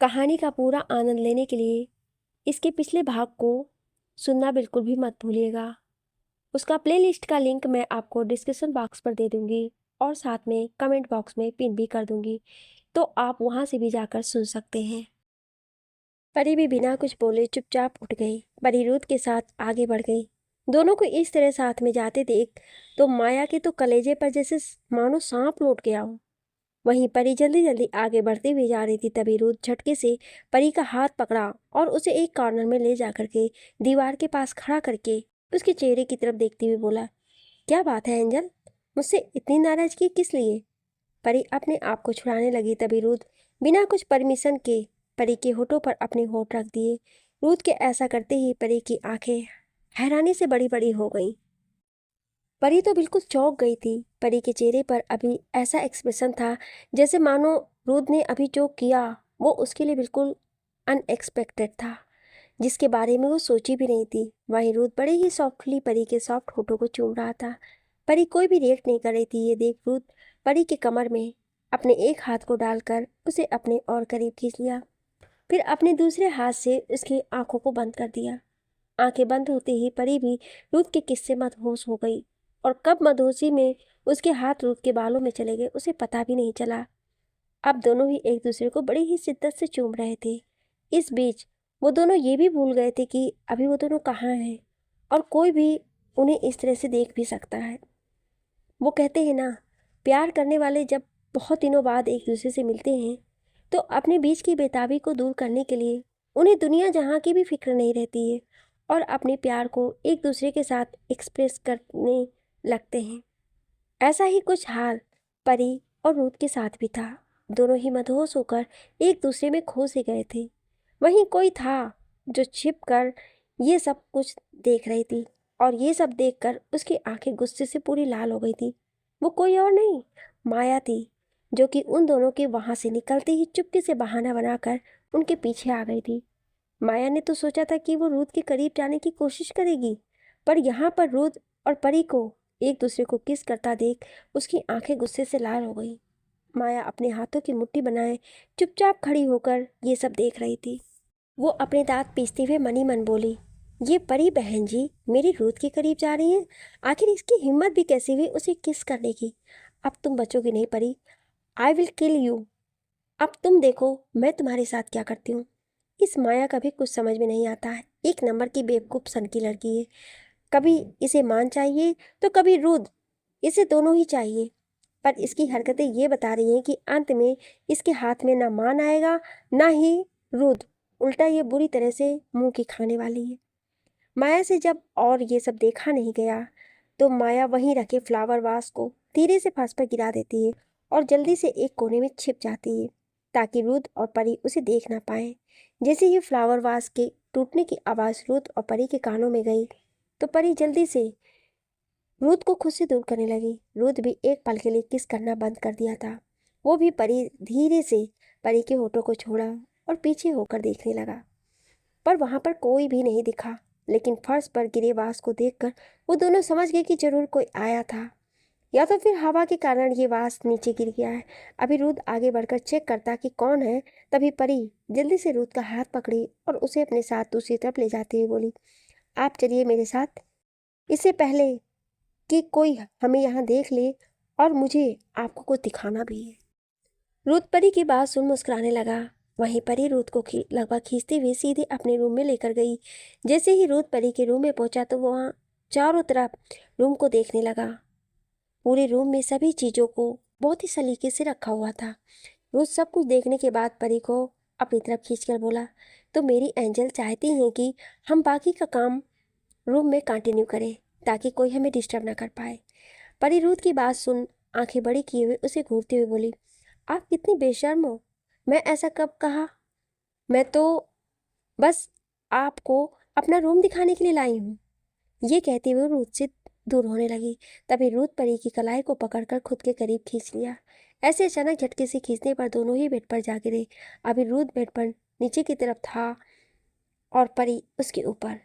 कहानी का पूरा आनंद लेने के लिए इसके पिछले भाग को सुनना बिल्कुल भी मत भूलिएगा। उसका प्लेलिस्ट का लिंक मैं आपको डिस्क्रिप्शन बॉक्स पर दे दूंगी और साथ में कमेंट बॉक्स में पिन भी कर दूंगी, तो आप वहां से भी जाकर सुन सकते हैं। परी भी बिना कुछ बोले चुपचाप उठ गई। परी रुद्र के साथ आगे बढ़ गई। दोनों को इस तरह साथ में जाते देख तो माया के तो कलेजे पर जैसे मानो सांप लौट गया हो। वहीं परी जल्दी जल्दी आगे बढ़ती हुई जा रही थी, तभी रुद्र झटके से परी का हाथ पकड़ा और उसे एक कॉर्नर में ले जा करके दीवार के पास खड़ा करके उसके चेहरे की तरफ देखते हुए बोला, क्या बात है एंजल, मुझसे इतनी नाराजगी किस लिए? परी अपने आप को छुड़ाने लगी, तभी रुद्र बिना कुछ परमिशन के परी के होठों पर अपने होठ रख दिए। रुद्र के ऐसा करते ही परी की आंखें हैरानी से बड़ी बड़ी हो गईं। परी तो बिल्कुल चौंक गई थी। परी के चेहरे पर अभी ऐसा एक्सप्रेशन था जैसे मानो रुद्र ने अभी जो किया वो उसके लिए बिल्कुल अनएक्सपेक्टेड था, जिसके बारे में वो सोची भी नहीं थी। वहीं रुद्र बड़े ही सॉफ्टली परी के सॉफ्ट होठों को चूम रहा था। परी कोई भी रिएक्ट नहीं कर रही थी। ये देख रुद्र परी के कमर में अपने एक हाथ को डालकर उसे अपने और करीब खींच लिया, फिर अपने दूसरे हाथ से उसकी आंखों को बंद कर दिया। आंखें बंद होते ही परी भी रुद्र के किस्से मदहोश हो गई, और कब मदहोशी में उसके हाथ रुद्र के बालों में चले गए उसे पता भी नहीं चला। अब दोनों ही एक दूसरे को बड़ी ही शिद्दत से चूम रहे थे। इस बीच वो दोनों ये भी भूल गए थे कि अभी वो दोनों कहाँ हैं और कोई भी उन्हें इस तरह से देख भी सकता है। वो कहते हैं ना, प्यार करने वाले जब बहुत दिनों बाद एक दूसरे से मिलते हैं तो अपने बीच की बेताबी को दूर करने के लिए उन्हें दुनिया जहाँ की भी फिक्र नहीं रहती है और अपने प्यार को एक दूसरे के साथ एक्सप्रेस करने लगते हैं। ऐसा ही कुछ हाल परी और रूथ के साथ भी था। दोनों ही मदहोश होकर एक दूसरे में खो से गए थे। वहीं कोई था जो छिप कर ये सब कुछ देख रही थी, और ये सब देखकर उसकी आंखें गुस्से से पूरी लाल हो गई थी। वो कोई और नहीं, माया थी, जो कि उन दोनों के वहां से निकलते ही चुपके से बहाना बनाकर उनके पीछे आ गई थी। माया ने तो सोचा था कि वो रूथ के करीब जाने की कोशिश करेगी, पर यहाँ पर रूथ और परी को एक दूसरे को किस करता देख उसकी आंखें गुस्से से लाल हो गई। माया अपने हाथों की मुट्ठी बनाए चुपचाप खड़ी होकर ये सब देख रही थी। वो अपने दांत पीसते हुए मनी मन बोली, ये परी बहन जी मेरी रूथ के करीब जा रही हैं। आखिर इसकी हिम्मत भी कैसी हुई उसे किस करने की। अब तुम बचोगी नहीं परी, आई विल किल यू। अब तुम देखो मैं तुम्हारे साथ क्या करती हूँ। इस माया का भी कुछ समझ में नहीं आता है, एक नंबर की बेवकूफ़ सन की लड़की है। कभी इसे मान चाहिए तो कभी रुद्र, इसे दोनों ही चाहिए। पर इसकी हरकतें ये बता रही हैं कि अंत में इसके हाथ में ना मान आएगा ना ही रुद्र, उल्टा ये बुरी तरह से मुंह की खाने वाली है। माया से जब और ये सब देखा नहीं गया तो माया वहीं रखे फ्लावर वास को धीरे से फर्श पर गिरा देती है और जल्दी से एक कोने में छिप जाती है ताकि रुद्र और परी उसे देख ना पाए। जैसे ही फ्लावर वास के टूटने की आवाज़ रुद्र और परी के कानों में गई तो परी जल्दी से रुद्र को खुद से दूर करने लगी। रुद्र भी एक पल के लिए किस करना बंद कर दिया था। वो भी परी धीरे से परी के होठों को छोड़ा और पीछे होकर देखने लगा, पर वहां पर कोई भी नहीं दिखा। लेकिन फर्श पर गिरे वास को देखकर वो दोनों समझ गए कि जरूर कोई आया था, या तो फिर हवा के कारण ये वास नीचे गिर गया है। अभी रुद्र आगे बढ़कर चेक करता कि कौन है, तभी परी जल्दी से रुद्र का हाथ पकड़ी और उसे अपने साथ दूसरी तरफ ले जाते हुए बोली, आप चलिए मेरे साथ, इससे पहले कि कोई हमें यहाँ देख ले, और मुझे आपको कुछ दिखाना भी है। रुद्र परी की बात सुन मुस्कुराने लगा। वहीं परी रुद्र को लगभग खींचते हुए सीधे अपने रूम में लेकर गई। जैसे ही रुद्र परी के रूम में पहुंचा तो वो वहाँ चारों तरफ रूम को देखने लगा। पूरे रूम में सभी चीज़ों को बहुत ही सलीके से रखा हुआ था। रुद्र सब कुछ देखने के बाद परी को अपनी तरफ खींचकर बोला, तो मेरी एंजल चाहती हैं कि हम बाकी का काम रूम में कंटिन्यू करें ताकि कोई हमें डिस्टर्ब ना कर पाए। परी रुद्र की बात सुन आंखें बड़ी किए हुए उसे घूरते हुए बोली, आप कितनी बेशर्म हो, मैं ऐसा कब कहा? मैं तो बस आपको अपना रूम दिखाने के लिए लाई हूँ। ये कहते हुए रुद्र से दूर होने लगी। तभी रुद्र परी की कलाई को पकड़कर खुद के करीब खींच लिया। ऐसे अचानक झटके से खींचने पर दोनों ही बेड पर जा गिरे। अभी रुद्र बेड पर नीचे की तरफ था और परी उसके ऊपर।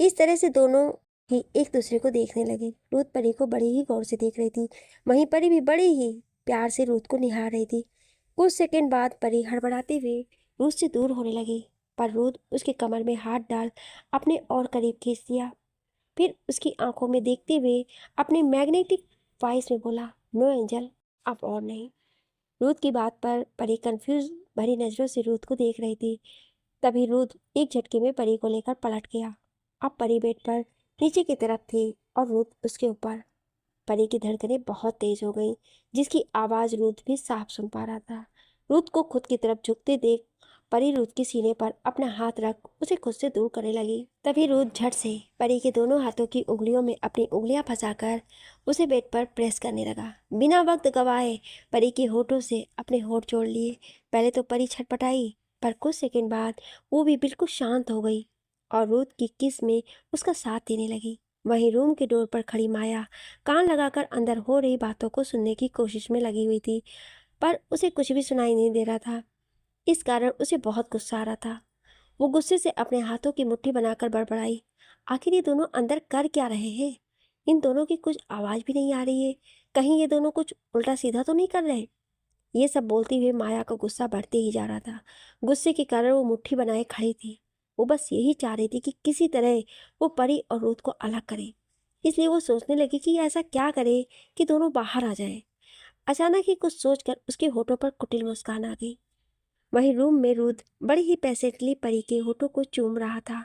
इस तरह से दोनों ही एक दूसरे को देखने लगे। रुद्र परी को बड़ी ही गौर से देख रही थी, वहीं परी भी बड़ी ही प्यार से रुद्र को निहार रही थी। कुछ सेकंड बाद परी हड़बड़ाते हुए रूद से दूर होने लगी, पर रूद उसके कमर में हाथ डाल अपने और करीब खींच दिया। फिर उसकी आंखों में देखते हुए अपने मैग्नेटिक वॉइस में बोला, नो एंजल, अब और नहीं। रूद की बात पर परी कंफ्यूज भरी नजरों से रूद को देख रही थी। तभी रूद एक झटके में परी को लेकर पलट गया। अब परी बेड पर नीचे की तरफ थी और रूद उसके ऊपर। परी की धड़कनें बहुत तेज हो गईं, जिसकी आवाज़ रूद भी साफ सुन पा रहा था। रूद को खुद की तरफ झुकते देख परी रूद के सीने पर अपना हाथ रख उसे खुद से दूर करने लगी। तभी रूद झट से परी के दोनों हाथों की उंगलियों में अपनी उंगलियां फंसाकर उसे बेड पर प्रेस करने लगा। बिना वक्त गवाए परी के होठों से अपने होठ जोड़ लिए। पहले तो परी छटपटाई, पर कुछ सेकंड बाद वो भी बिल्कुल शांत हो गई और रूद की किस में उसका साथ देने लगी। वहीं रूम के डोर पर खड़ी माया कान लगाकर अंदर हो रही बातों को सुनने की कोशिश में लगी हुई थी, पर उसे कुछ भी सुनाई नहीं दे रहा था। इस कारण उसे बहुत गुस्सा आ रहा था। वो गुस्से से अपने हाथों की मुट्ठी बनाकर बड़बड़ाई, आखिर ये दोनों अंदर कर क्या रहे हैं? इन दोनों की कुछ आवाज़ भी नहीं आ रही है। कहीं ये दोनों कुछ उल्टा सीधा तो नहीं कर रहे? ये सब बोलते हुए माया का गुस्सा बढ़ते ही जा रहा था। गुस्से के कारण वो मुट्ठी बनाए खड़ी थी। वो बस यही चाह रही थी कि किसी तरह वो परी और रूथ को अलग करे। इसलिए वो सोचने लगी कि ऐसा क्या करे कि दोनों बाहर आ जाएं। अचानक ही कुछ सोचकर उसके होठों पर कुटिल मुस्कान आ गई। वहीं रूम में रूथ बड़ी ही पैसेंटली परी के होठों को चूम रहा था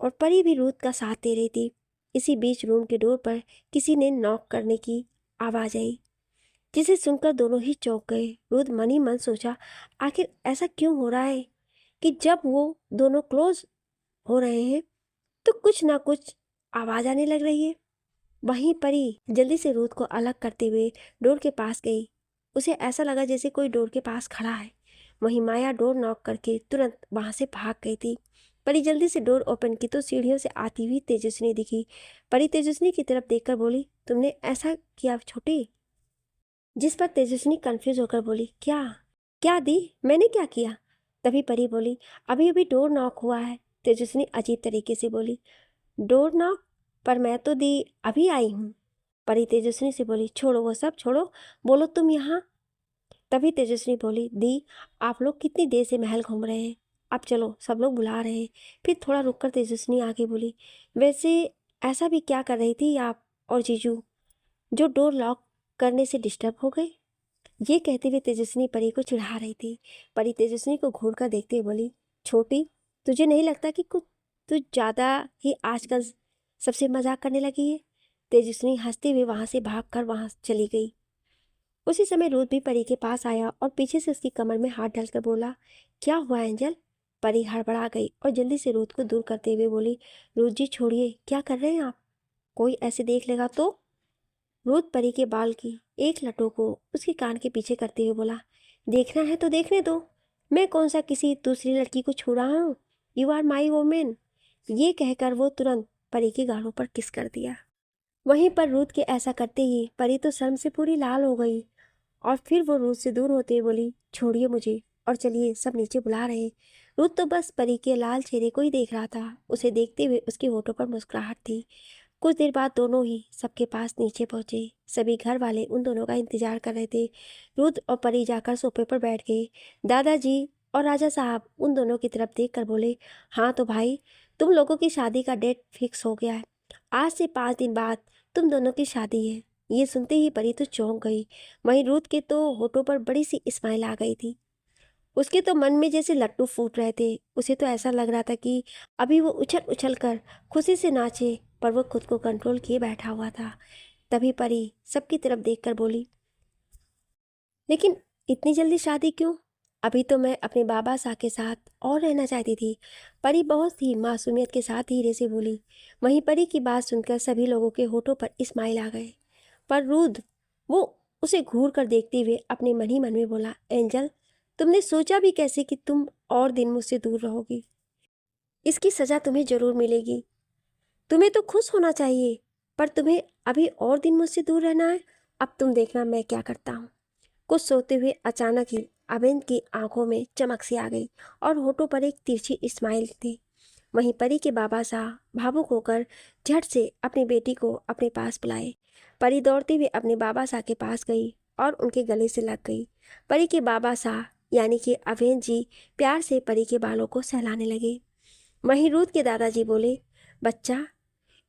और परी भी रूथ का साथ दे रही थी। इसी बीच रूम के डोर पर किसी ने नॉक करने की आवाज़ आई, जिसे सुनकर दोनों ही चौंक गए। रूथ मन ही मन सोचा, आखिर ऐसा क्यों हो रहा है कि जब वो दोनों क्लोज हो रहे हैं तो कुछ ना कुछ आवाज़ आने लग रही है। वहीं परी जल्दी से रूथ को अलग करते हुए डोर के पास गई। उसे ऐसा लगा जैसे कोई डोर के पास खड़ा है। वहीं माया डोर नॉक करके तुरंत वहां से भाग गई थी। परी जल्दी से डोर ओपन की तो सीढ़ियों से आती हुई तेजस्विनी दिखी। परी तेजस्विनी की तरफ देखकर बोली, तुमने ऐसा किया छोटी? जिस पर तेजस्विनी कंफ्यूज होकर बोली, क्या क्या दी, मैंने क्या किया? तभी परी बोली, अभी अभी डोर नॉक हुआ है। तेजस्विनी अजीब तरीके से बोली, डोर नॉक? पर मैं तो दी अभी आई हूँ। परी तेजस्विनी से बोली, छोड़ो वो सब छोड़ो, बोलो तुम यहाँ। तभी तेजस्विनी बोली, दी आप लोग कितनी देर से महल घूम रहे हैं, अब चलो सब लोग बुला रहे हैं। फिर थोड़ा रुककर तेजस्विनी आगे बोली, वैसे ऐसा भी क्या कर रही थी आप और जीजू जो डोर लॉक करने से डिस्टर्ब हो गए? ये कहते हुए तेजस्विनी परी को चिढ़ा रही थी। परी तेजस्विनी को घूर कर देखते हुए बोली, छोटी तुझे नहीं लगता कि कुछ तू ज़्यादा ही आजकल सबसे मजाक करने लगी है? तेजस्विनी हंसते हुए वहां से भागकर वहां चली गई। उसी समय रूथ भी परी के पास आया और पीछे से उसकी कमर में हाथ डालकर बोला, क्या हुआ एंजल? परी हड़बड़ा गई और जल्दी से रूथ को दूर करते हुए बोली, रूथ जी छोड़िए, क्या कर रहे हैं आप? कोई ऐसे देख लेगा तो? रूथ परी के बाल की एक लटों को उसके कान के पीछे करते हुए बोला, देखना है तो देखने दो, मैं कौन सा किसी दूसरी लड़की को छू रहा हूँ? You are my women. ये कहकर वो तुरंत परी के गालों पर किस कर दिया। वहीं पर रूथ के ऐसा करते ही परी तो शर्म से पूरी लाल हो गई और फिर वो रूथ से दूर होते हुए बोली, छोड़िए मुझे और चलिए, सब नीचे बुला रहे हैं। रूथ तो बस परी के लाल चेहरे को ही देख रहा था। उसे देखते हुए उसके होठों पर मुस्कुराहट थी। कुछ देर बाद दोनों ही सबके पास नीचे पहुंचे। सभी घर वाले उन दोनों का इंतजार कर रहे थे। रूथ और परी जाकर सोफे पर बैठ गए। दादाजी और राजा साहब उन दोनों की तरफ देख कर बोले, हाँ तो भाई, तुम लोगों की शादी का डेट फिक्स हो गया है। आज से 5 दिन बाद तुम दोनों की शादी है। ये सुनते ही परी तो चौंक गई। वहीं रूथ के तो होठों पर बड़ी सी स्माइल आ गई थी। उसके तो मन में जैसे लट्टू फूट रहे थे। उसे तो ऐसा लग रहा था कि अभी वो उछल उछल कर खुशी से नाचे, पर वो खुद को कंट्रोल किए बैठा हुआ था। तभी परी सबकी तरफ देखकर बोली, लेकिन इतनी जल्दी शादी क्यों? अभी तो मैं अपने बाबा साहब के साथ और रहना चाहती थी। परी बहुत ही मासूमियत के साथ धीरे से बोली। वहीं परी की बात सुनकर सभी लोगों के होठों पर स्माइल आ गए। पर रूद वो उसे घूर कर देखते हुए अपने मन ही मन में बोला, एंजल, तुमने सोचा भी कैसे कि तुम और दिन मुझसे दूर रहोगी? इसकी सजा तुम्हें जरूर मिलेगी। तुम्हें तो खुश होना चाहिए, पर तुम्हें अभी और दिन मुझसे दूर रहना है। अब तुम देखना मैं क्या करता हूँ। कुछ सोते हुए अचानक ही अभिन की आंखों में चमक सी आ गई और होठों पर एक तिरछी स्माइल थी। वहीं परी के बाबा साहब भावुक होकर झट से अपनी बेटी को अपने पास बुलाए। परी दौड़ते हुए अपने बाबा साहब के पास गई और उनके गले से लग गई। परी के बाबा साहब यानी कि अवेन जी प्यार से परी के बालों को सहलाने लगे। वहीं रूथ के दादाजी बोले, बच्चा,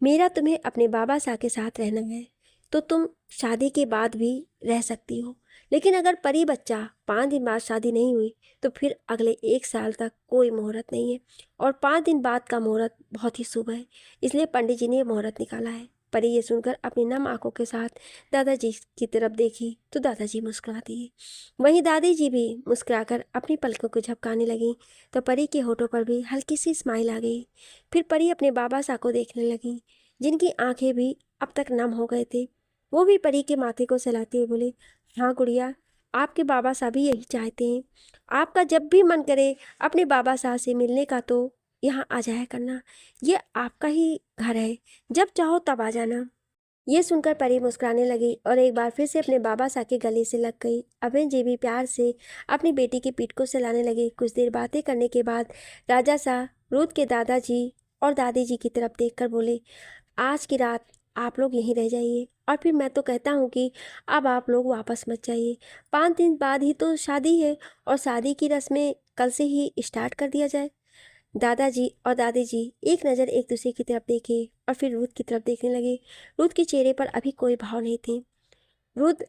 मेरा तुम्हें अपने बाबा सा के साथ रहना है तो तुम शादी के बाद भी रह सकती हो, लेकिन अगर परी बच्चा 5 दिन बाद शादी नहीं हुई तो फिर अगले 1 साल तक कोई मुहूर्त नहीं है, और 5 दिन बाद का मुहूर्त बहुत ही शुभ है, इसलिए पंडित जी ने ये मुहूर्त निकाला है। परी ये सुनकर अपनी नम आंखों के साथ दादाजी की तरफ देखी तो दादाजी मुस्कुरा दिए। वहीं दादी जी भी मुस्कुराकर अपनी पलकों को झपकाने लगी तो परी के होठों पर भी हल्की सी स्माइल आ गई। फिर परी अपने बाबा सा को देखने लगी, जिनकी आंखें भी अब तक नम हो गए थे। वो भी परी के माथे को सहलाते हुए बोले, हाँ गुड़िया, आपके बाबा साहब भी यही चाहते हैं। आपका जब भी मन करे अपने बाबा साहब से मिलने का तो यहाँ आ जाया करना, ये आपका ही घर है, जब चाहो तब आ जाना। ये सुनकर परी मुस्कुराने लगी और एक बार फिर से अपने बाबा साहब के गले से लग गई। अभय जी भी प्यार से अपनी बेटी की पीठ को सहलाने लगे। कुछ देर बातें करने के बाद राजा साहब रूथ के दादाजी और दादी जी की तरफ देखकर बोले, आज की रात आप लोग यहीं रह जाइए, और फिर मैं तो कहता हूँ कि अब आप लोग वापस मत जाइए। 5 दिन बाद ही तो शादी है और शादी की रस्में कल से ही स्टार्ट कर दिया जाए। दादाजी और दादी जी एक नज़र एक दूसरे की तरफ देखे और फिर रूथ की तरफ देखने लगे। रूथ के चेहरे पर अभी कोई भाव नहीं थे। रूथ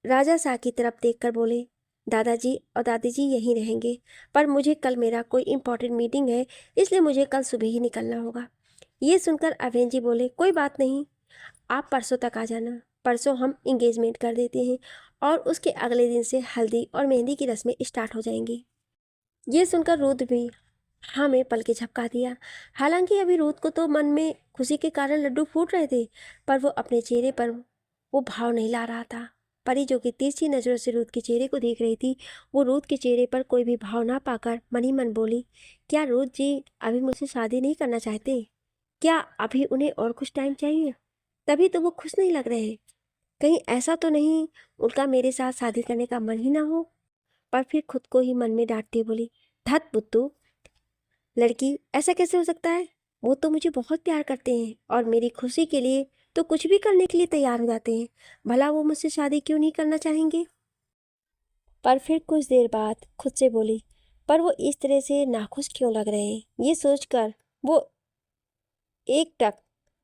राजा साहब की तरफ देखकर बोले, दादाजी और दादी जी यहीं रहेंगे, पर मुझे कल मेरा कोई इम्पोर्टेंट मीटिंग है, इसलिए मुझे कल सुबह ही निकलना होगा। ये सुनकर अवेन जी बोले, कोई बात नहीं, आप परसों तक आ जाना। परसों हम इंगेजमेंट कर देते हैं और उसके अगले दिन से हल्दी और मेहंदी की रस्में स्टार्ट हो जाएंगी। ये सुनकर रूथ भी हाँ में पल के झपका दिया। हालांकि अभी रूथ को तो मन में खुशी के कारण लड्डू फूट रहे थे, पर वो अपने चेहरे पर वो भाव नहीं ला रहा था। परी जो कि तिरछी नजरों से रूथ के चेहरे को देख रही थी, वो रूथ के चेहरे पर कोई भी भाव ना पाकर मन ही मन बोली, क्या रूथ जी अभी मुझसे शादी नहीं करना चाहते? क्या अभी उन्हें और कुछ टाइम चाहिए? तभी तो वो खुश नहीं लग रहे हैं। कहीं ऐसा तो नहीं उनका मेरे साथ शादी करने का मन ही ना हो? पर फिर खुद को ही मन में डांटती बोली, धत बुद्धू लड़की, ऐसा कैसे हो सकता है? वो तो मुझे बहुत प्यार करते हैं और मेरी खुशी के लिए तो कुछ भी करने के लिए तैयार हो जाते हैं। भला वो मुझसे शादी क्यों नहीं करना चाहेंगे? पर फिर कुछ देर बाद खुद से बोली, पर वो इस तरह से नाखुश क्यों लग रहे हैं? ये सोचकर वो एकटक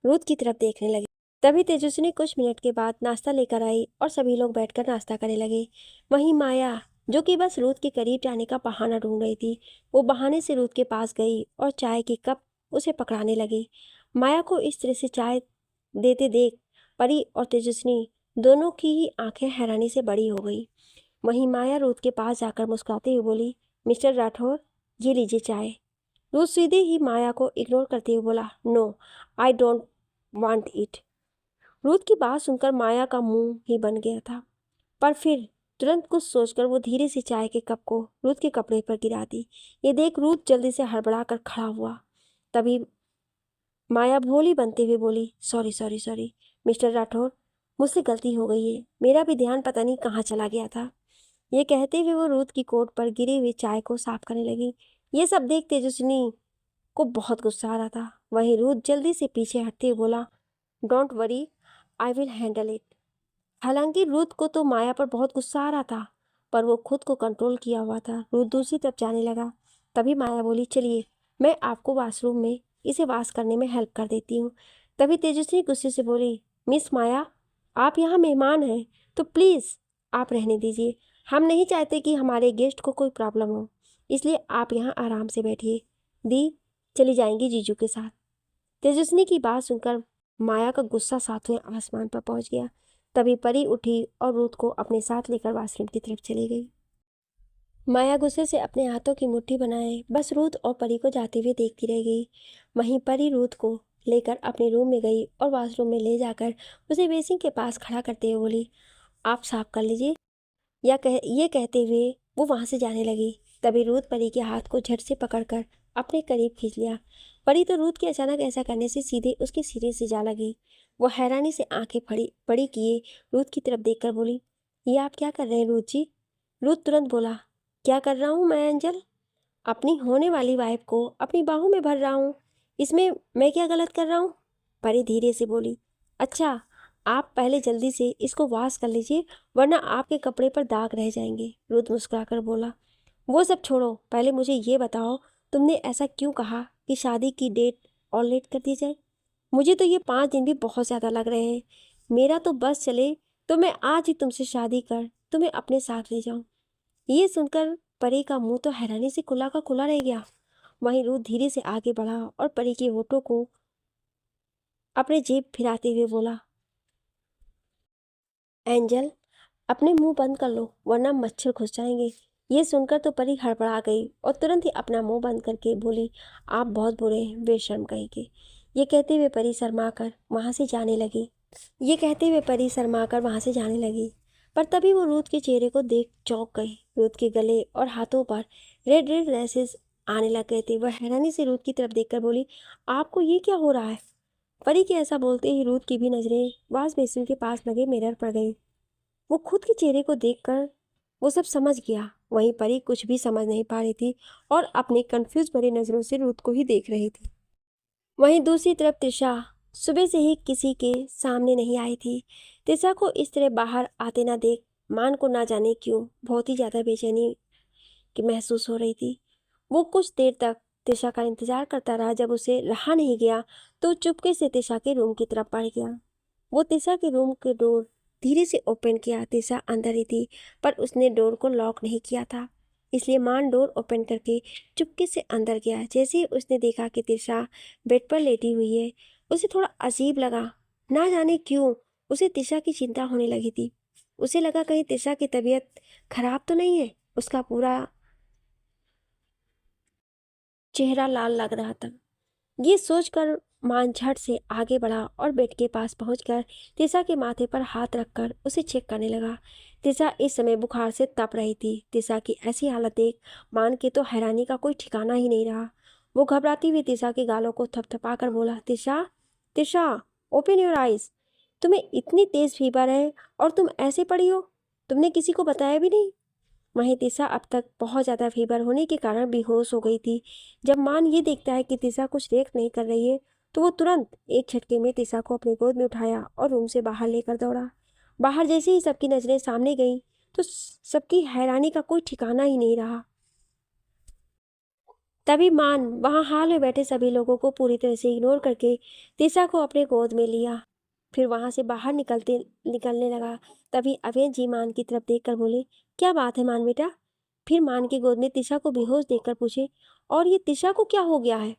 रूथ की तरफ देखने लगी। तभी तेजस्विनी कुछ मिनट के बाद नाश्ता लेकर आई और सभी लोग बैठकर नाश्ता करने लगे। वहीं माया, जो कि बस रूथ के करीब जाने का बहाना ढूंढ रही थी, वो बहाने से रूथ के पास गई और चाय की कप उसे पकड़ाने लगी। माया को इस तरह से चाय देते देख परी और तेजस्विनी दोनों की ही आंखें हैरानी से बड़ी हो गई। वहीं माया रूथ के पास जाकर मुस्कुराते हुए बोली, मिस्टर राठौर, ये लीजिए चाय। रूथ सीधे ही माया को इग्नोर करते हुए बोला, no, I don't want it. Ruth की बात सुनकर माया का मुंह ही बन गया था, पर फिर तुरंत कुछ सोचकर वो धीरे से चाय के कप को रूथ के कपड़े पर गिरा दी। ये देख रूथ जल्दी से हड़बड़ा कर खड़ा हुआ। तभी माया भोली बनते हुए बोली, sorry sorry sorry mister Rathore, मुझसे गलती हो गई है, मेरा भी ध्यान पता नहीं कहाँ चला गया था। ये कहते हुए वो रूथ की कोट पर गिरी हुई चाय को साफ करने लगी। ये सब देख तेजस्विनी को बहुत गुस्सा आ रहा था। वहीं रूथ जल्दी से पीछे हटते हुए बोला, don't worry, I will handle it. हालांकि रूथ को तो माया पर बहुत गुस्सा आ रहा था, पर वो खुद को कंट्रोल किया हुआ था। रूथ दूसरी तरफ जाने लगा। तभी माया बोली, चलिए मैं आपको वॉशरूम में इसे वॉश करने में हेल्प कर देती हूँ। तभी तेजस्वी गुस्से से बोली, मिस माया, आप यहाँ मेहमान हैं तो प्लीज़ आप रहने दीजिए। हम नहीं चाहते कि हमारे गेस्ट को कोई प्रॉब्लम हो, इसलिए आप यहाँ आराम से बैठिए। दी चली जाएंगी जीजू के साथ। तेजस्विनी की बात सुनकर माया का गुस्सा सातवें आसमान पर पहुंच गया। तभी परी उठी और रूथ को अपने साथ लेकर वॉशरूम की तरफ चली गई। माया गुस्से से अपने हाथों की मुट्ठी बनाए बस रूथ और परी को जाते हुए देखती रह गई। वहीं परी रूथ को लेकर अपने रूम में गई और वॉशरूम में ले जाकर उसे बेसिन के पास खड़ा करते हुए बोली, आप साफ कर लीजिए। ये कहते हुए वो वहाँ से जाने लगी। तभी रूथ परी के हाथ को झट से पकड़कर अपने करीब खींच लिया। परी तो रूथ के अचानक ऐसा करने से सीधे उसके सिरे से जा लगी। वो हैरानी से आंखें बड़ी किए रूथ की तरफ देखकर बोली, ये आप क्या कर रहे हैं रूथ जी? रूथ तुरंत बोला, क्या कर रहा हूँ मैं एंजल? अपनी होने वाली वाइफ को अपनी बाहों में भर रहा हूँ, इसमें मैं क्या गलत कर रहा हूँ? परी धीरे से बोली, अच्छा आप पहले जल्दी से इसको वॉश कर लीजिए, वरना आपके कपड़े पर दाग रह जाएंगे। रुद्र मुस्कुराकर बोला। वो सब छोड़ो, पहले मुझे ये बताओ, तुमने ऐसा क्यों कहा कि शादी की डेट और लेट कर दी जाए? मुझे तो ये 5 दिन भी बहुत ज़्यादा लग रहे हैं। मेरा तो बस चले तो मैं आज ही तुमसे शादी कर तुम्हें अपने साथ ले जाऊं। ये सुनकर परी का मुंह तो हैरानी से खुला का खुला रह गया। वहीं रूद धीरे से आगे बढ़ा और परी के होठों को अपने जेब फिराते हुए बोला, एंजल, अपने मुंह बंद कर लो वरना मच्छर घुस जाएंगे। ये सुनकर तो परी हड़बड़ा गई और तुरंत ही अपना मुंह बंद करके बोली, आप बहुत बुरे हैं, बेशर्म कहेंगे। ये कहते हुए परी शर्मा कर वहां से जाने लगी। पर तभी वो रूथ के चेहरे को देख चौंक गई। रूथ के गले और हाथों पर रेड रेड रैसेस आने लग गए थे। वह हैरानी से रूथ की तरफ देखकर बोली, आपको ये क्या हो रहा है? परी के ऐसा बोलते ही रूथ की भी नजरें वॉश बेसिन के पास लगे मिरर पर गई। वो खुद के चेहरे को देखकर वो सब समझ गया। वहीं परी कुछ भी समझ नहीं पा रही थी और अपनी कंफ्यूज भरी नजरों से रूथ को ही देख रही थी। वहीं दूसरी तरफ त्रिशा सुबह से ही किसी के सामने नहीं आई थी। त्रिशा को इस तरह बाहर आते ना देख मान को ना जाने क्यों बहुत ही ज्यादा बेचैनी की महसूस हो रही थी। वो कुछ देर तक त्रिशा का इंतजार करता रहा। जब उसे रहा नहीं गया तो चुपके से त्रिशा के रूम की तरफ बढ़ गया। वो त्रिशा के रूम के डोर धीरे से ओपन किया। त्रिशा अंदर ही थी पर उसने डोर को लॉक नहीं किया था, इसलिए मान डोर ओपन करके चुपके से अंदर गया। जैसे ही उसने देखा कि त्रिशा बेड पर लेटी हुई है, उसे थोड़ा अजीब लगा। ना जाने क्यों उसे त्रिशा की चिंता होने लगी थी। उसे लगा कहीं त्रिशा की तबीयत खराब तो नहीं है। उसका पूरा चेहरा लाल लग रहा था। ये सोचकर मान झट से आगे बढ़ा और बेड के पास पहुंचकर तिशा के माथे पर हाथ रखकर उसे चेक करने लगा। तिशा इस समय बुखार से तप रही थी। तिशा की ऐसी हालत देख मान के तो हैरानी का कोई ठिकाना ही नहीं रहा। वो घबराती हुई तिशा के गालों को थपथपा कर बोला, Tisha, Tisha, open your eyes. तुम्हें इतनी तेज फीवर है और तुम ऐसे पड़ी हो, तुमने किसी को बताया भी नहीं। वहीं तिशा अब तक बहुत ज़्यादा फीवर होने के कारण बेहोश हो गई थी। जब मान ये देखता है कि तिशा कुछ रिएक्ट नहीं कर रही है तो वो तुरंत एक झटके में तिशा को अपनी गोद में उठाया और रूम से बाहर लेकर दौड़ा। बाहर जैसे ही सबकी नज़रें सामने गई तो सबकी हैरानी का कोई ठिकाना ही नहीं रहा। तभी मान वहां हाल में बैठे सभी लोगों को पूरी तरह से इग्नोर करके तिशा को अपने गोद में लिया। फिर वहां से बाहर निकलने लगा। तभी अवेद जी मान की तरफ देखकर बोले, क्या बात है मान बेटा? फिर मान की गोद में तिशा को बेहोश देखकर पूछे, और ये तिशा को क्या हो गया है?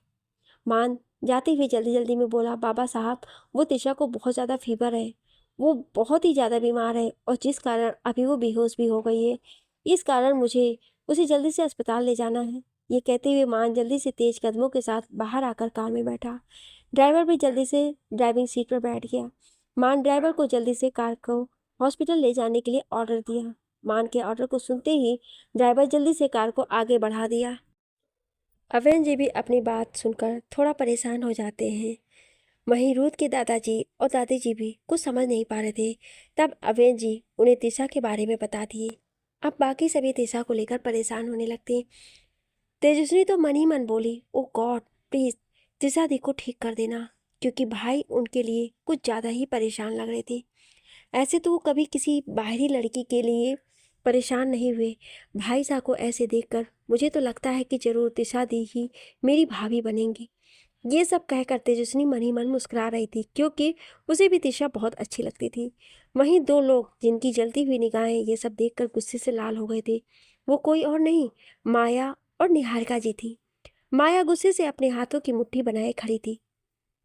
मान जाते हुए जल्दी जल्दी में बोला, बाबा साहब, वो तिशा को बहुत ज़्यादा फीवर है। वो बहुत ही ज़्यादा बीमार है और जिस कारण अभी वो बेहोश भी हो गई है। इस कारण मुझे उसे जल्दी से अस्पताल ले जाना है। ये कहते हुए मान जल्दी से तेज कदमों के साथ बाहर आकर कार में बैठा। ड्राइवर भी जल्दी से ड्राइविंग सीट पर बैठ गया। मान ड्राइवर को जल्दी से कार को हॉस्पिटल ले जाने के लिए ऑर्डर दिया। मान के ऑर्डर को सुनते ही ड्राइवर जल्दी से कार को आगे बढ़ा दिया। अवेन जी भी अपनी बात सुनकर थोड़ा परेशान हो जाते हैं। वहीं रूथ के दादाजी और दादी जी भी कुछ समझ नहीं पा रहे थे। तब अवेन जी उन्हें तिशा के बारे में बता दिए। अब बाकी सभी तिशा को लेकर परेशान होने लगते। तेजस्विनी तो मन ही मन बोली, ओ गॉड, प्लीज तिशा दी को ठीक कर देना, क्योंकि भाई उनके लिए कुछ ज़्यादा ही परेशान लग रहे थे। ऐसे तो वो कभी किसी बाहरी लड़की के लिए परेशान नहीं हुए। भाई साहब को ऐसे देखकर मुझे तो लगता है कि जरूर तिशा दी ही मेरी भाभी बनेंगी। ये सब कहकर तेजस्विनी मन ही मन मुस्कुरा रही थी, क्योंकि उसे भी तिशा बहुत अच्छी लगती थी। वहीं दो लोग जिनकी जलती हुई निगाहें ये सब देखकर गुस्से से लाल हो गए थे, वो कोई और नहीं, माया और निहारिका जी थी। माया गुस्से से अपने हाथों की मुट्ठी बनाए खड़ी थी।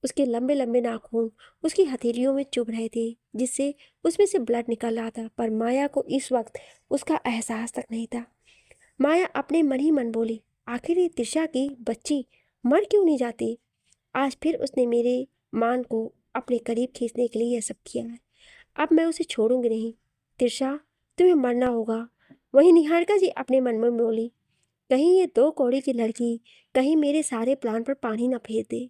उसके लंबे लंबे नाखून उसकी हथेलियों में चुभ रहे थे, जिससे उसमें से ब्लड निकल रहा था। पर माया को इस वक्त उसका एहसास तक नहीं था। माया अपने मन ही मन बोली, आखिर ये त्रिशा की बच्ची मर क्यों नहीं जाती? आज फिर उसने मेरे मान को अपने करीब खींचने के लिए यह सब किया है। अब मैं उसे छोड़ूंगी नहीं। त्रिशा, तुम्हें मरना होगा। वहीं निहारिका जी अपने मन में बोली, कहीं ये दो कौड़ी की लड़की कहीं मेरे सारे प्लान पर पानी न फेर दे।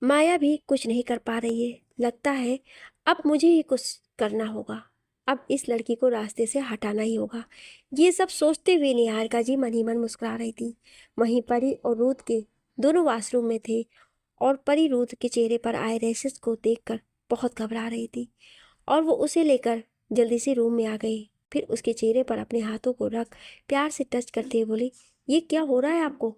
माया भी कुछ नहीं कर पा रही है। लगता है अब मुझे ही कुछ करना होगा। अब इस लड़की को रास्ते से हटाना ही होगा। ये सब सोचते हुए निहारिका जी मन ही मन मुस्कुरा रही थी। वहीं परी और रूथ के दोनों वॉशरूम में थे और परी रूथ के चेहरे पर आए रैशेस को देखकर बहुत घबरा रही थी और वो उसे लेकर जल्दी से रूम में आ गई। फिर उसके चेहरे पर अपने हाथों को रख प्यार से टच करते हुए बोली, ये क्या हो रहा है आपको?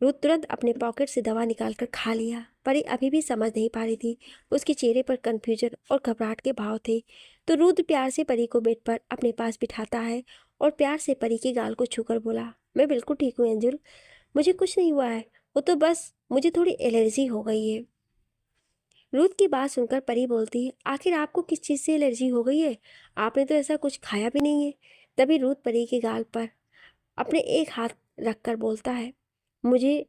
रुद्र तुरंत अपने पॉकेट से दवा निकालकर खा लिया। परी अभी भी समझ नहीं पा रही थी। उसके चेहरे पर कन्फ्यूजन और घबराहट के भाव थे। तो रुद्र प्यार से परी को बेड पर अपने पास बिठाता है और प्यार से परी के गाल को छूकर बोला, मैं बिल्कुल ठीक हूँ एंजल, मुझे कुछ नहीं हुआ है, वो तो बस मुझे थोड़ी एलर्जी हो गई है। रुद्र की बात सुनकर परी बोलती है, आखिर आपको किस चीज़ से एलर्जी हो गई है? आपने तो ऐसा कुछ खाया भी नहीं है। तभी रुद्र परी के गाल पर अपने एक हाथ रखकर बोलता है, मुझे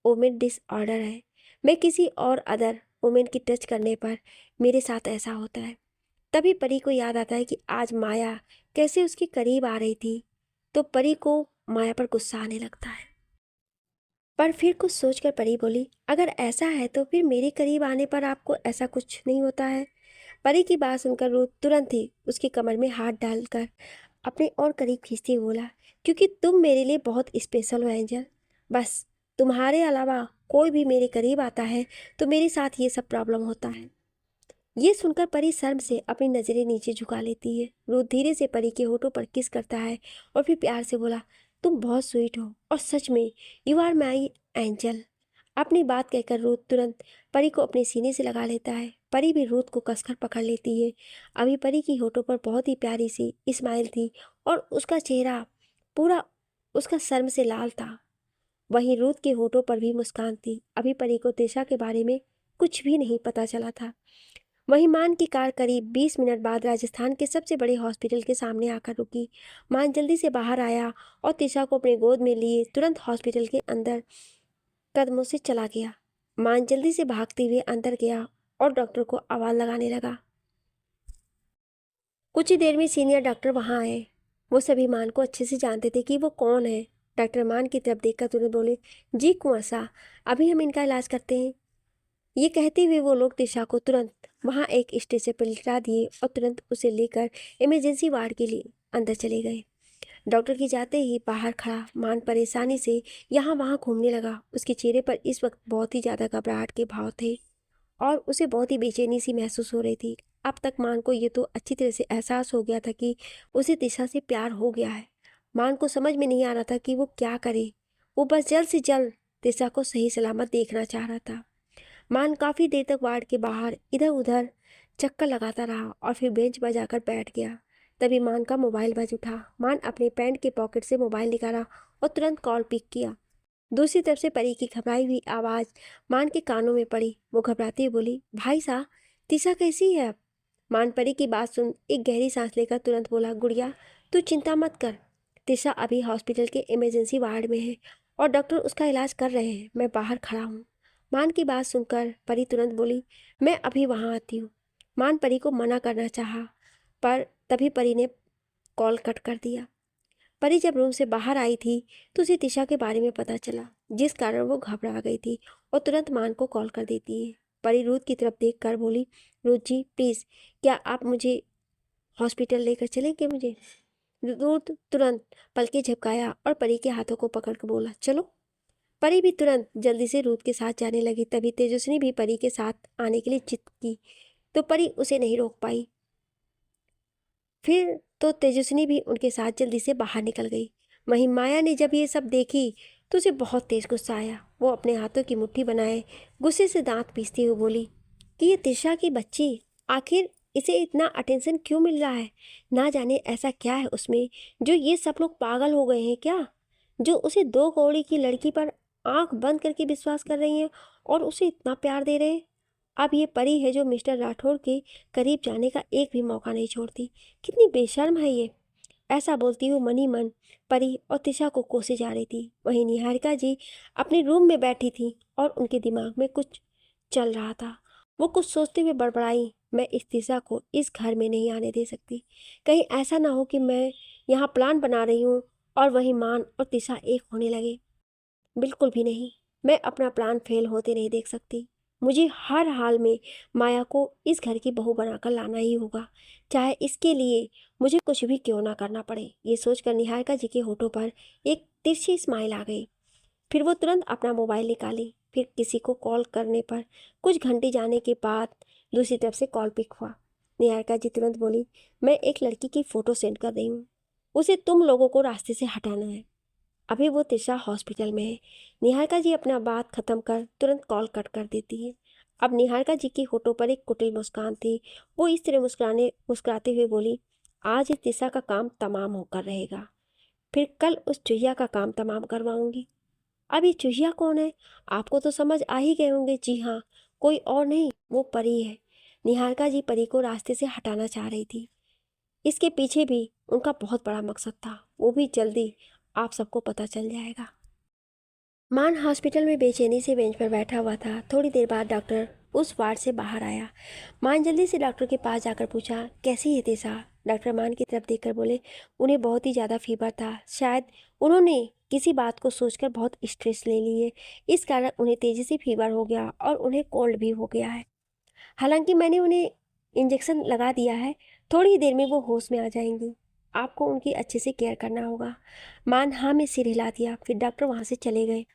वोमेन डिसऑर्डर है। मैं किसी और अदर वोमेन की टच करने पर मेरे साथ ऐसा होता है। तभी परी को याद आता है कि आज माया कैसे उसके करीब आ रही थी। तो परी को माया पर गुस्सा आने लगता है। पर फिर कुछ सोचकर परी बोली, अगर ऐसा है तो फिर मेरे करीब आने पर आपको ऐसा कुछ नहीं होता है। परी की बात सुनकर रूथ तुरंत ही उसके कमर में हाथ डालकर अपने और करीब खींचते हुए बोला, क्योंकि तुम मेरे लिए बहुत स्पेशल हो एंजल। बस तुम्हारे अलावा कोई भी मेरे करीब आता है तो मेरे साथ ये सब प्रॉब्लम होता है। ये सुनकर परी शर्म से अपनी नज़रें नीचे झुका लेती है। रूथ धीरे से परी के होठों पर किस करता है और फिर प्यार से बोला, तुम बहुत स्वीट हो और सच में यू आर माई एंजल। अपनी बात कहकर रूथ तुरंत परी को अपने सीने से लगा लेता है। परी भी रूथ को कसकर पकड़ लेती है। अभी परी की होठों पर बहुत ही प्यारी सी स्माइल थी और उसका चेहरा पूरा उसका शर्म से लाल था। वहीं रूथ के होठों पर भी मुस्कान थी। अभी परी को त्रिशा के बारे में कुछ भी नहीं पता चला था। वहीं मान की कार करीब 20 मिनट बाद राजस्थान के सबसे बड़े हॉस्पिटल के सामने आकर रुकी। मान जल्दी से बाहर आया और त्रिशा को अपने गोद में लिए तुरंत हॉस्पिटल के अंदर कदमों से चला गया। मान जल्दी से भागते हुए अंदर गया और डॉक्टर को आवाज लगाने लगा। कुछ ही देर में सीनियर डॉक्टर वहां आए। वो सभी मान को अच्छे से जानते थे कि वो कौन है। डॉक्टर मान की तरफ देखकर तुरंत बोले, जी कुंवर साहब, अभी हम इनका इलाज करते हैं। ये कहते हुए वो लोग त्रिशा को तुरंत वहां एक स्टेशन पर लिटा दिए और तुरंत उसे लेकर इमरजेंसी वार्ड के लिए अंदर चले गए। डॉक्टर की जाते ही बाहर खड़ा मान परेशानी से यहाँ वहाँ घूमने लगा। उसके चेहरे पर इस वक्त बहुत ही ज़्यादा घबराहट के भाव थे और उसे बहुत ही बेचैनी सी महसूस हो रही थी। अब तक मान को ये तो अच्छी तरह से एहसास हो गया था कि उसे दिशा से प्यार हो गया है। मान को समझ में नहीं आ रहा था कि वो क्या करे। वो बस जल्द से जल्द दिशा को सही सलामत देखना चाह रहा था। मान काफ़ी देर तक वार्ड के बाहर इधर उधर चक्कर लगाता रहा और फिर बेंच पर जाकर बैठ गया। तभी मान का मोबाइल बज उठा। मान अपने पैंट के पॉकेट से मोबाइल निकाला और तुरंत कॉल पिक किया। दूसरी तरफ से परी की घबराई हुई आवाज़ मान के कानों में पड़ी। वो घबराती हुई बोली, भाई साहब, तिशा कैसी है अब? मान परी की बात सुन एक गहरी सांस लेकर तुरंत बोला, गुड़िया तू चिंता मत कर, तिशा अभी हॉस्पिटल के इमरजेंसी वार्ड में है और डॉक्टर उसका इलाज कर रहे हैं। मैं बाहर खड़ा हूँ। मान की बात सुनकर परी तुरंत बोली, मैं अभी वहाँ आती हूँ। मान परी को मना करना चाहा पर तभी परी ने कॉल कट कर दिया। परी जब रूम से बाहर आई थी तो उसे तिशा के बारे में पता चला, जिस कारण वो घबरा गई थी और तुरंत मान को कॉल कर देती है। परी रूथ की तरफ देख कर बोली, रूथ जी प्लीज़, क्या आप मुझे हॉस्पिटल लेकर चलेंगे मुझे? रूथ तुरंत पलके झपकाया और परी के हाथों को पकड़ कर बोला, चलो। परी भी तुरंत जल्दी से रूथ के साथ जाने लगी। तभी तेजस्विनी भी परी के साथ आने के लिए जिद की तो परी उसे नहीं रोक पाई। फिर तो तेजस्विनी भी उनके साथ जल्दी से बाहर निकल गई। वहीं माया ने जब ये सब देखी तो उसे बहुत तेज गुस्सा आया। वो अपने हाथों की मुट्ठी बनाए गुस्से से दांत पीसती हुई बोली कि ये तिशा की बच्ची, आखिर इसे इतना अटेंशन क्यों मिल रहा है? ना जाने ऐसा क्या है उसमें जो ये सब लोग पागल हो गए हैं क्या, जो उसे 2 कौड़ी की लड़की पर आंख बंद करके विश्वास कर रही हैं और उसे इतना प्यार दे रहे हैं। अब ये परी है जो मिस्टर राठौर के करीब जाने का एक भी मौका नहीं छोड़ती। कितनी बेशर्म है ये। ऐसा बोलती हुई मनी मन परी और तिशा को कोसे जा रही थी। वहीं निहारिका जी अपने रूम में बैठी थी और उनके दिमाग में कुछ चल रहा था। वो कुछ सोचते हुए बड़बड़ाई, मैं इस तिशा को इस घर में नहीं आने दे सकती। कहीं ऐसा ना हो कि मैं यहाँ प्लान बना रही हूँ और वहीं मान और तिशा एक होने लगे। बिल्कुल भी नहीं, मैं अपना प्लान फेल होते नहीं देख सकती। मुझे हर हाल में माया को इस घर की बहू बनाकर लाना ही होगा, चाहे इसके लिए मुझे कुछ भी क्यों ना करना पड़े। ये सोचकर निहारिका जी के होठों पर एक तिरछी स्माइल आ गई। फिर वो तुरंत अपना मोबाइल निकाली। फिर किसी को कॉल करने पर कुछ घंटे जाने के बाद दूसरी तरफ से कॉल पिक हुआ। निहारिका जी तुरंत बोली, मैं एक लड़की की फ़ोटो सेंड कर रही हूँ, उसे तुम लोगों को रास्ते से हटाना है। अभी वो तिशा हॉस्पिटल में है। निहारिका जी अपना बात ख़त्म कर तुरंत कॉल कट कर देती है। अब निहारिका जी की होठों पर एक कुटिल मुस्कान थी। वो इस तरह मुस्कुराते हुए बोली, आज इस तिशा का काम तमाम होकर रहेगा, फिर कल उस चुहिया का काम तमाम करवाऊंगी। अब ये चुहिया कौन है? आपको तो समझ आ ही गए होंगे। जी हाँ, कोई और नहीं, वो परी है। निहारिका जी परी को रास्ते से हटाना चाह रही थी। इसके पीछे भी उनका बहुत बड़ा मकसद था, वो भी जल्दी आप सबको पता चल जाएगा। मान हॉस्पिटल में बेचैनी से बेंच पर बैठा हुआ था। थोड़ी देर बाद डॉक्टर उस वार्ड से बाहर आया। मान जल्दी से डॉक्टर के पास जाकर पूछा, कैसी है तिशा? डॉक्टर मान की तरफ देखकर बोले, उन्हें बहुत ही ज़्यादा फीवर था। शायद उन्होंने किसी बात को सोचकर बहुत स्ट्रेस ले लिए, इस कारण उन्हें तेज़ी से फीवर हो गया और उन्हें कोल्ड भी हो गया है। हालांकि मैंने उन्हें इंजेक्शन लगा दिया है, थोड़ी ही देर में वो होश में आ जाएंगी। आपको उनकी अच्छे से केयर करना होगा। मान हाँ में सिर हिला दिया। फिर डॉक्टर वहाँ से चले गए।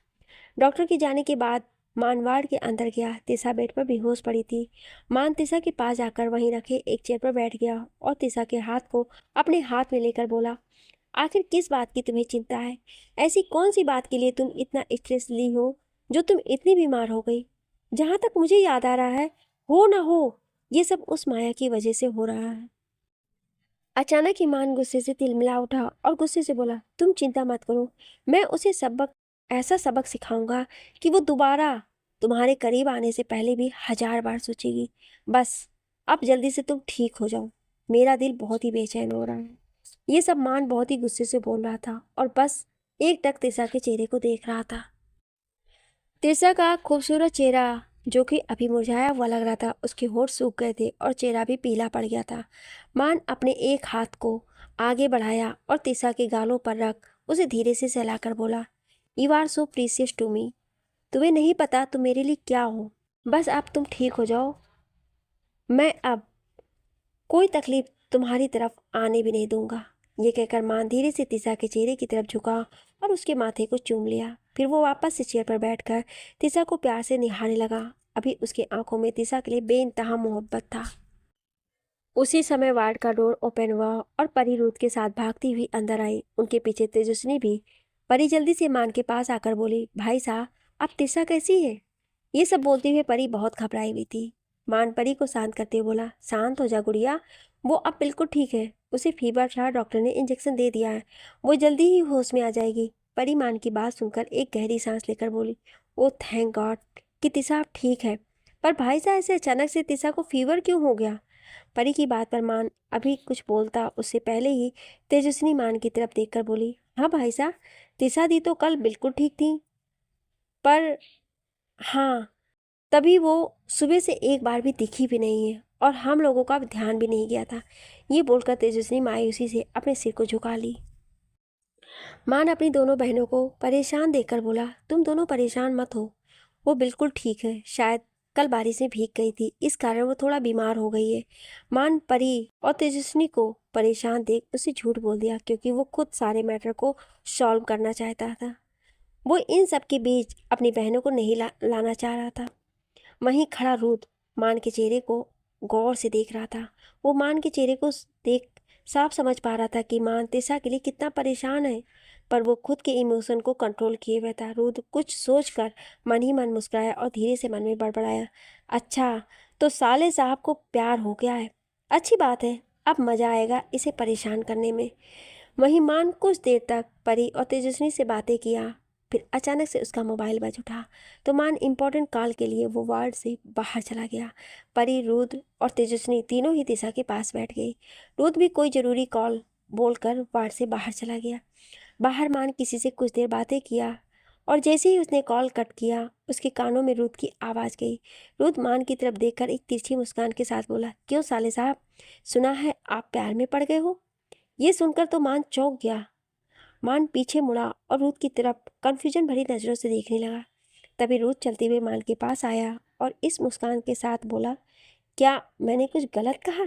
डॉक्टर के जाने के बाद मान वार्ड के अंदर गया। तिशा बेड पर बेहोश पड़ी थी। मान तिशा के पास जाकर वहीं रखे एक चेयर पर बैठ गया और तिशा के हाथ को अपने हाथ में लेकर बोला, आखिर किस बात की तुम्हें चिंता है? ऐसी कौन सी बात के लिए तुम इतना स्ट्रेस ली हो जो तुम इतनी बीमार हो गई? जहाँ तक मुझे याद आ रहा है, हो ना हो, ये सब उस माया की वजह से हो रहा है। अचानक ईमान गुस्से से तिलमिला उठा और गुस्से से बोला, तुम चिंता मत करो, मैं उसे ऐसा सबक सिखाऊंगा कि वो दोबारा तुम्हारे करीब आने से पहले भी 1000 बार सोचेगी। बस अब जल्दी से तुम ठीक हो जाओ, मेरा दिल बहुत ही बेचैन हो रहा है। ये सब मान बहुत ही गुस्से से बोल रहा था और बस एक टक तिरसा के चेहरे को देख रहा था। तिरसा का खूबसूरत चेहरा जो कि अभी मुरझाया हुआ लग रहा था, उसके होठ सूख गए थे और चेहरा भी पीला पड़ गया था। मान अपने एक हाथ को आगे बढ़ाया और तिरसा के गालों पर रख उसे धीरे से सहलाकर बोला, you are so precious to me. तुम्हें नहीं पता तुम मेरे लिए क्या हो। बस अब तुम ठीक हो जाओ, मैं अब कोई तकलीफ तुम्हारी तरफ आने भी नहीं दूंगा। ये कहकर मान धीरे से तिशा के चेहरे की तरफ झुका और उसके माथे को चूम लिया। फिर वो वापस से चेयर पर बैठकर तिशा को प्यार से निहारने लगा। अभी उसकी आंखों में तिशा के लिए बेइंतहा मोहब्बत था। उसी समय वार्ड का डोर ओपन हुआ और परी रूथ के साथ भागती हुई अंदर आई। उनके पीछे तेजस्विनी भी। परी जल्दी से मान के पास आकर बोली, भाई साहब, अब तिशा कैसी है? ये सब बोलते हुए परी बहुत घबराई हुई थी। मान परी को शांत करते हुए बोला, शांत हो जा गुड़िया, वो अब बिल्कुल ठीक है। उसे फीवर था, डॉक्टर ने इंजेक्शन दे दिया है, वो जल्दी ही होश में आ जाएगी। परी मान की बात सुनकर एक गहरी सांस लेकर बोली, ओ थैंक गॉड कि तिशा अब ठीक है। पर भाई साहब, ऐसे अचानक से तिशा को फीवर क्यों हो गया? परी की बात पर मान अभी कुछ बोलता उससे पहले ही तेजस्विनी मान की तरफ देखकर बोली, हाँ भाई साहब, तिशा दी तो कल बिल्कुल ठीक थी, पर हाँ, तभी वो सुबह से एक बार भी दिखी भी नहीं है और हम लोगों का ध्यान भी नहीं गया था। ये बोलकर तेजस्विनी मायूसी से अपने सिर को झुका ली। मान अपनी दोनों बहनों को परेशान देखकर बोला, तुम दोनों परेशान मत हो, वो बिल्कुल ठीक है। शायद कल बारिश में भीग गई थी, इस कारण वो थोड़ा बीमार हो गई है। मान परी और तेजस्विनी को परेशान देख उसे झूठ बोल दिया, क्योंकि वो खुद सारे मैटर को सॉल्व करना चाहता था। वो इन सब के बीच अपनी बहनों को नहीं लाना चाह रहा था। वहीं खड़ा रूद मान के चेहरे को गौर से देख रहा था। वो मान के चेहरे को देख साफ समझ पा रहा था कि मान तिशा के लिए कितना परेशान है, पर वो खुद के इमोशन को कंट्रोल किए हुए था। रूद कुछ सोचकर मन ही मन मुस्कुराया और धीरे से मन में बड़बड़ाया, अच्छा तो साले साहब को प्यार हो गया है, अच्छी बात है, अब मज़ा आएगा इसे परेशान करने में। वहीं मान कुछ देर तक परी और तेजस्विनी से बातें किया। फिर अचानक से उसका मोबाइल बज उठा तो मान इम्पोर्टेंट कॉल के लिए वो वार्ड से बाहर चला गया। परी, रुद्र और तेजस्विनी तीनों ही तिशा के पास बैठ गई। रुद्र भी कोई ज़रूरी कॉल बोलकर वार्ड से बाहर चला गया। बाहर मान किसी से कुछ देर बातें किया और जैसे ही उसने कॉल कट किया उसके कानों में रुद्र की आवाज़ गई। रुद्र मान की तरफ देखकर एक तिरछी मुस्कान के साथ बोला, क्यों साले साहब, सुना है आप प्यार में पड़ गए हो? ये सुनकर तो मान चौंक गया। मान पीछे मुड़ा और रूथ की तरफ कन्फ्यूजन भरी नज़रों से देखने लगा। तभी रूथ चलते हुए मान के पास आया और इस मुस्कान के साथ बोला, क्या मैंने कुछ गलत कहा?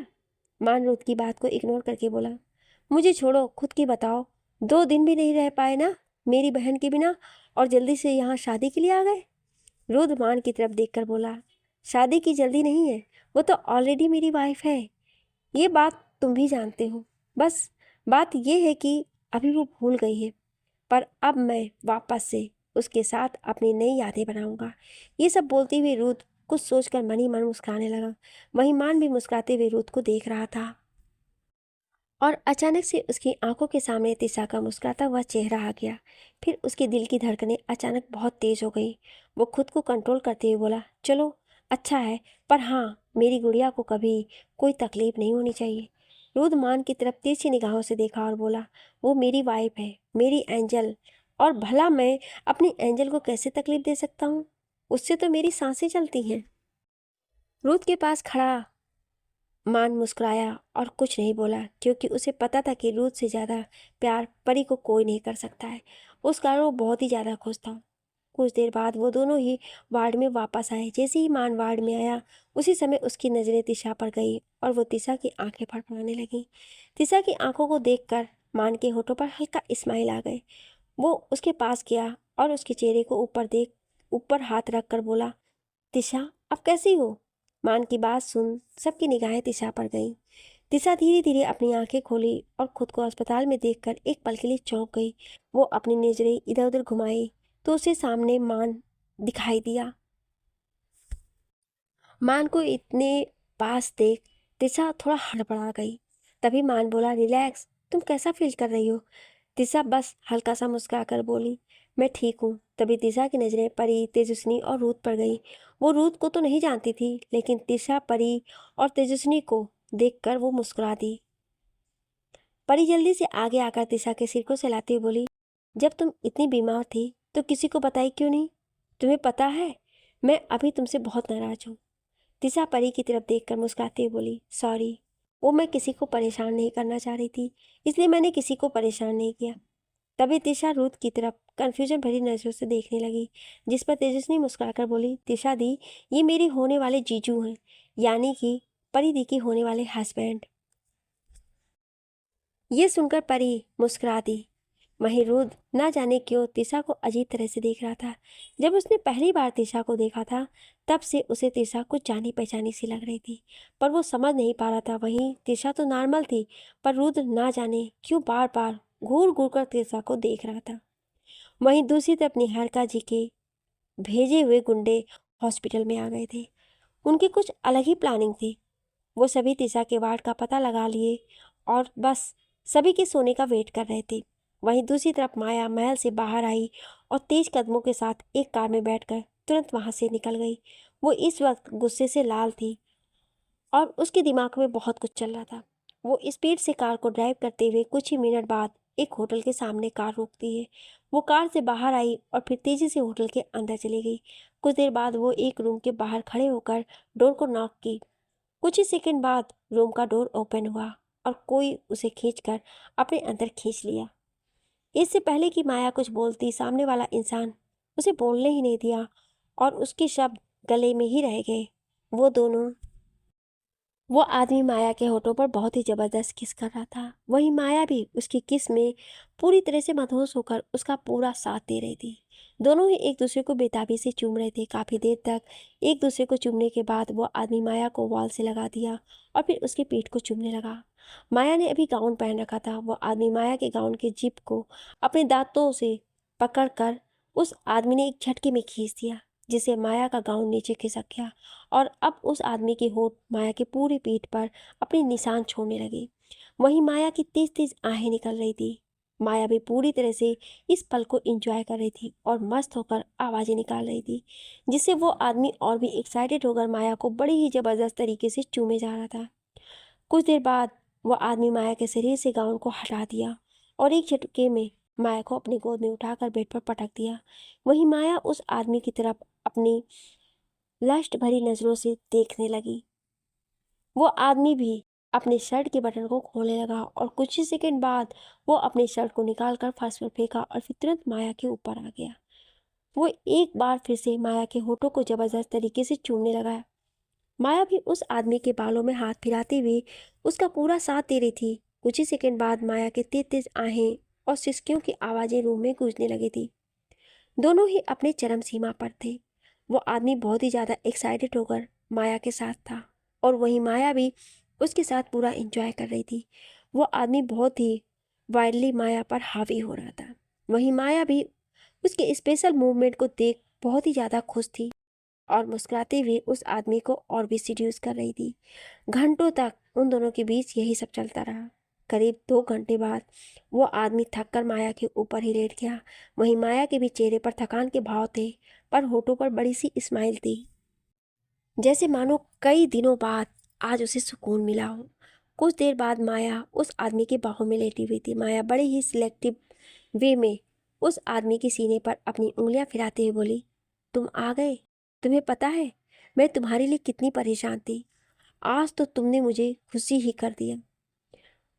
मान रूथ की बात को इग्नोर करके बोला, मुझे छोड़ो, खुद की बताओ, 2 दिन भी नहीं रह पाए ना मेरी बहन के बिना और जल्दी से यहाँ शादी के लिए आ गए? रूथ मान की तरफ देखकर बोला, शादी की जल्दी नहीं है, वो तो ऑलरेडी मेरी वाइफ है। ये बात तुम भी जानते हो। बस बात ये है कि अभी वो भूल गई है, पर अब मैं वापस से उसके साथ अपनी नई यादें बनाऊंगा। ये सब बोलती हुई रूथ कुछ सोचकर मन ही मन मुस्कुराने लगा। वहीं मान भी मुस्कुराते हुए रूथ को देख रहा था और अचानक से उसकी आंखों के सामने तिशा का मुस्कुराता हुआ चेहरा आ गया। फिर उसके दिल की धड़कनें अचानक बहुत तेज हो गई। वो खुद को कंट्रोल करते हुए बोला, चलो अच्छा है, पर हाँ, मेरी गुड़िया को कभी कोई तकलीफ नहीं होनी चाहिए। रुद्र मान की तरफ तिरछी निगाहों से देखा और बोला, वो मेरी वाइफ है, मेरी एंजल, और भला मैं अपनी एंजल को कैसे तकलीफ दे सकता हूँ? उससे तो मेरी सांसें चलती हैं। रुद्र के पास खड़ा मान मुस्कुराया और कुछ नहीं बोला, क्योंकि उसे पता था कि रूथ से ज़्यादा प्यार परी को कोई नहीं कर सकता है। उस कारण वो बहुत ही ज़्यादा खुश था। कुछ देर बाद वो दोनों ही वार्ड में वापस आए। जैसे ही मान वार्ड में आया, उसी समय उसकी नज़रें तिशा पर गई और वो तिशा की आंखें फड़फड़ाने लगी। तिशा की आंखों को देखकर मान के होठों पर हल्का स्माइल आ गए। वो उसके पास गया और उसके चेहरे को ऊपर हाथ रख कर बोला, तिशा, अब कैसी हो? मान की बात सुन सबकी निगाहें तिशा पर गईं। तिशा धीरे धीरे अपनी आंखें खोली और खुद को अस्पताल में देखकर एक पल के लिए चौंक गई। वो अपनी नजरें इधर उधर घुमाई तो उसे सामने मान दिखाई दिया। मान को इतने पास देख तिशा थोड़ा हड़बड़ा गई। तभी मान बोला, रिलैक्स, तुम कैसा फील कर रही हो? तिशा बस हल्का सा मुस्कुरा कर बोली, मैं ठीक हूँ। तभी तिशा की नज़रें परी, तेजस्विनी और रूथ पर गई। वो रूथ को तो नहीं जानती थी, लेकिन तिशा, परी और तेजस्विनी को देखकर वो मुस्कुरा दी। परी जल्दी से आगे आकर तिशा के सिर को सहलाती हुई बोली, जब तुम इतनी बीमार थी तो किसी को बताई क्यों नहीं? तुम्हें पता है, मैं अभी तुमसे बहुत नाराज हूँ। तिशा परी की तरफ देखकर मुस्कुराते हुए बोली, सॉरी, वो मैं किसी को परेशान नहीं करना चाह रही थी, इसलिए मैंने किसी को परेशान नहीं किया। तभी तिशा रूथ की तरफ कंफ्यूजन भरी नजरों से देखने लगी, जिस पर तेजस्विनी मुस्कुराकर बोली, तिशा दी, ये मेरे होने वाले जीजू हैं, यानी कि परी दी के होने वाले हस्बैंड। ये सुनकर परी मुस्कुरा दी। वहीं रुद्र ना जाने क्यों तिशा को अजीब तरह से देख रहा था। जब उसने पहली बार तिशा को देखा था, तब से उसे तिशा कुछ जानी पहचानी सी लग रही थी, पर वो समझ नहीं पा रहा था। वहीं तिशा तो नॉर्मल थी, पर रुद्र ना जाने क्यों बार बार घूर घूर कर तिशा को देख रहा था। वहीं दूसरी तरफ निहारिका जी के भेजे हुए गुंडे हॉस्पिटल में आ गए थे। उनकी कुछ अलग ही प्लानिंग थी। वो सभी तिशा के वार्ड का पता लगा लिए और बस सभी के सोने का वेट कर रहे थे। वहीं दूसरी तरफ माया महल से बाहर आई और तेज कदमों के साथ एक कार में बैठकर तुरंत वहां से निकल गई। वो इस वक्त गुस्से से लाल थी और उसके दिमाग में बहुत कुछ चल रहा था। वो स्पीड से कार को ड्राइव करते हुए कुछ ही मिनट बाद एक होटल के सामने कार रोकती है। वो कार से बाहर आई और फिर तेजी से होटल के अंदर चली गई। कुछ देर बाद वो एक रूम के बाहर खड़े होकर डोर को नॉक की। कुछ ही सेकंड बाद रूम का डोर ओपन हुआ और कोई उसे खींचकर अपने अंदर खींच लिया। इससे पहले कि माया कुछ बोलती, सामने वाला इंसान उसे बोलने ही नहीं दिया और उसके शब्द गले में ही रह गए। वो आदमी माया के होठों पर बहुत ही जबरदस्त किस कर रहा था। वहीं माया भी उसकी किस में पूरी तरह से मदहोश होकर उसका पूरा साथ दे रही थी। दोनों ही एक दूसरे को बेताबी से चूम रहे थे। काफी देर तक एक दूसरे को चूमने के बाद वो आदमी माया को वॉल से लगा दिया और फिर उसके पीठ को चूमने लगा। माया ने अभी गाउन पहन रखा था। वो आदमी माया के गाउन के जिप को अपने दांतों से पकड़कर उस आदमी ने एक झटके में खींच दिया, जिससे माया का गाउन नीचे खिसक गया और अब उस आदमी की होठ माया की पूरी पीठ पर अपने निशान छोड़ने लगी। वहीं माया की तेज तेज आहें निकल रही थी। माया भी पूरी तरह से इस पल को एंजॉय कर रही थी और मस्त होकर आवाजें निकाल रही थी, जिससे वो आदमी और भी एक्साइटेड होकर माया को बड़ी ही जबरदस्त तरीके से चूमे जा रहा था। कुछ देर बाद वो आदमी माया के शरीर से गाउन को हटा दिया और एक झटके में माया को अपनी गोद में उठाकर बेड पर पटक दिया। वहीं माया उस आदमी की तरफ अपनी लस्ट भरी नजरों से देखने लगी। वो आदमी भी अपने शर्ट के बटन को खोलने लगा और कुछ ही सेकंड बाद वो अपने शर्ट को निकालकर फर्श पर फेंका और फिर तुरंत माया के ऊपर आ गया। वो एक बार फिर से माया के होठों को जबरदस्त तरीके से चूमने लगा। माया भी उस आदमी के बालों में हाथ फिराते हुए उसका पूरा साथ दे रही थी। कुछ ही सेकंड बाद माया के तेज तेज आहें और सिसकियों की आवाजें रूम में गूंजने लगी थी। दोनों ही अपने चरम सीमा पर थे। वो आदमी बहुत ही ज्यादा एक्साइटेड होकर माया के साथ था और वहीं माया भी उसके साथ पूरा एंजॉय कर रही थी। वो आदमी बहुत ही वाइल्डली माया पर हावी हो रहा था। वहीं माया भी उसके स्पेशल मूवमेंट को देख बहुत ही ज़्यादा खुश थी और मुस्कुराते हुए उस आदमी को और भी सीड्यूस कर रही थी। घंटों तक उन दोनों के बीच यही सब चलता रहा। करीब 2 घंटे बाद वो आदमी थक कर माया के ऊपर ही लेट गया। वहीं माया के भी चेहरे पर थकान के भाव थे, पर होठों पर बड़ी सी स्माइल थी, जैसे मानो कई दिनों बाद आज उसे सुकून मिला हो। कुछ देर बाद माया उस आदमी की बाहों में लेटी हुई थी। माया बड़े ही सिलेक्टिव वे में उस आदमी के सीने पर अपनी उंगलियां फिराते हुए बोली, तुम आ गए। तुम्हें पता है मैं तुम्हारे लिए कितनी परेशान थी। आज तो तुमने मुझे खुशी ही कर दिया।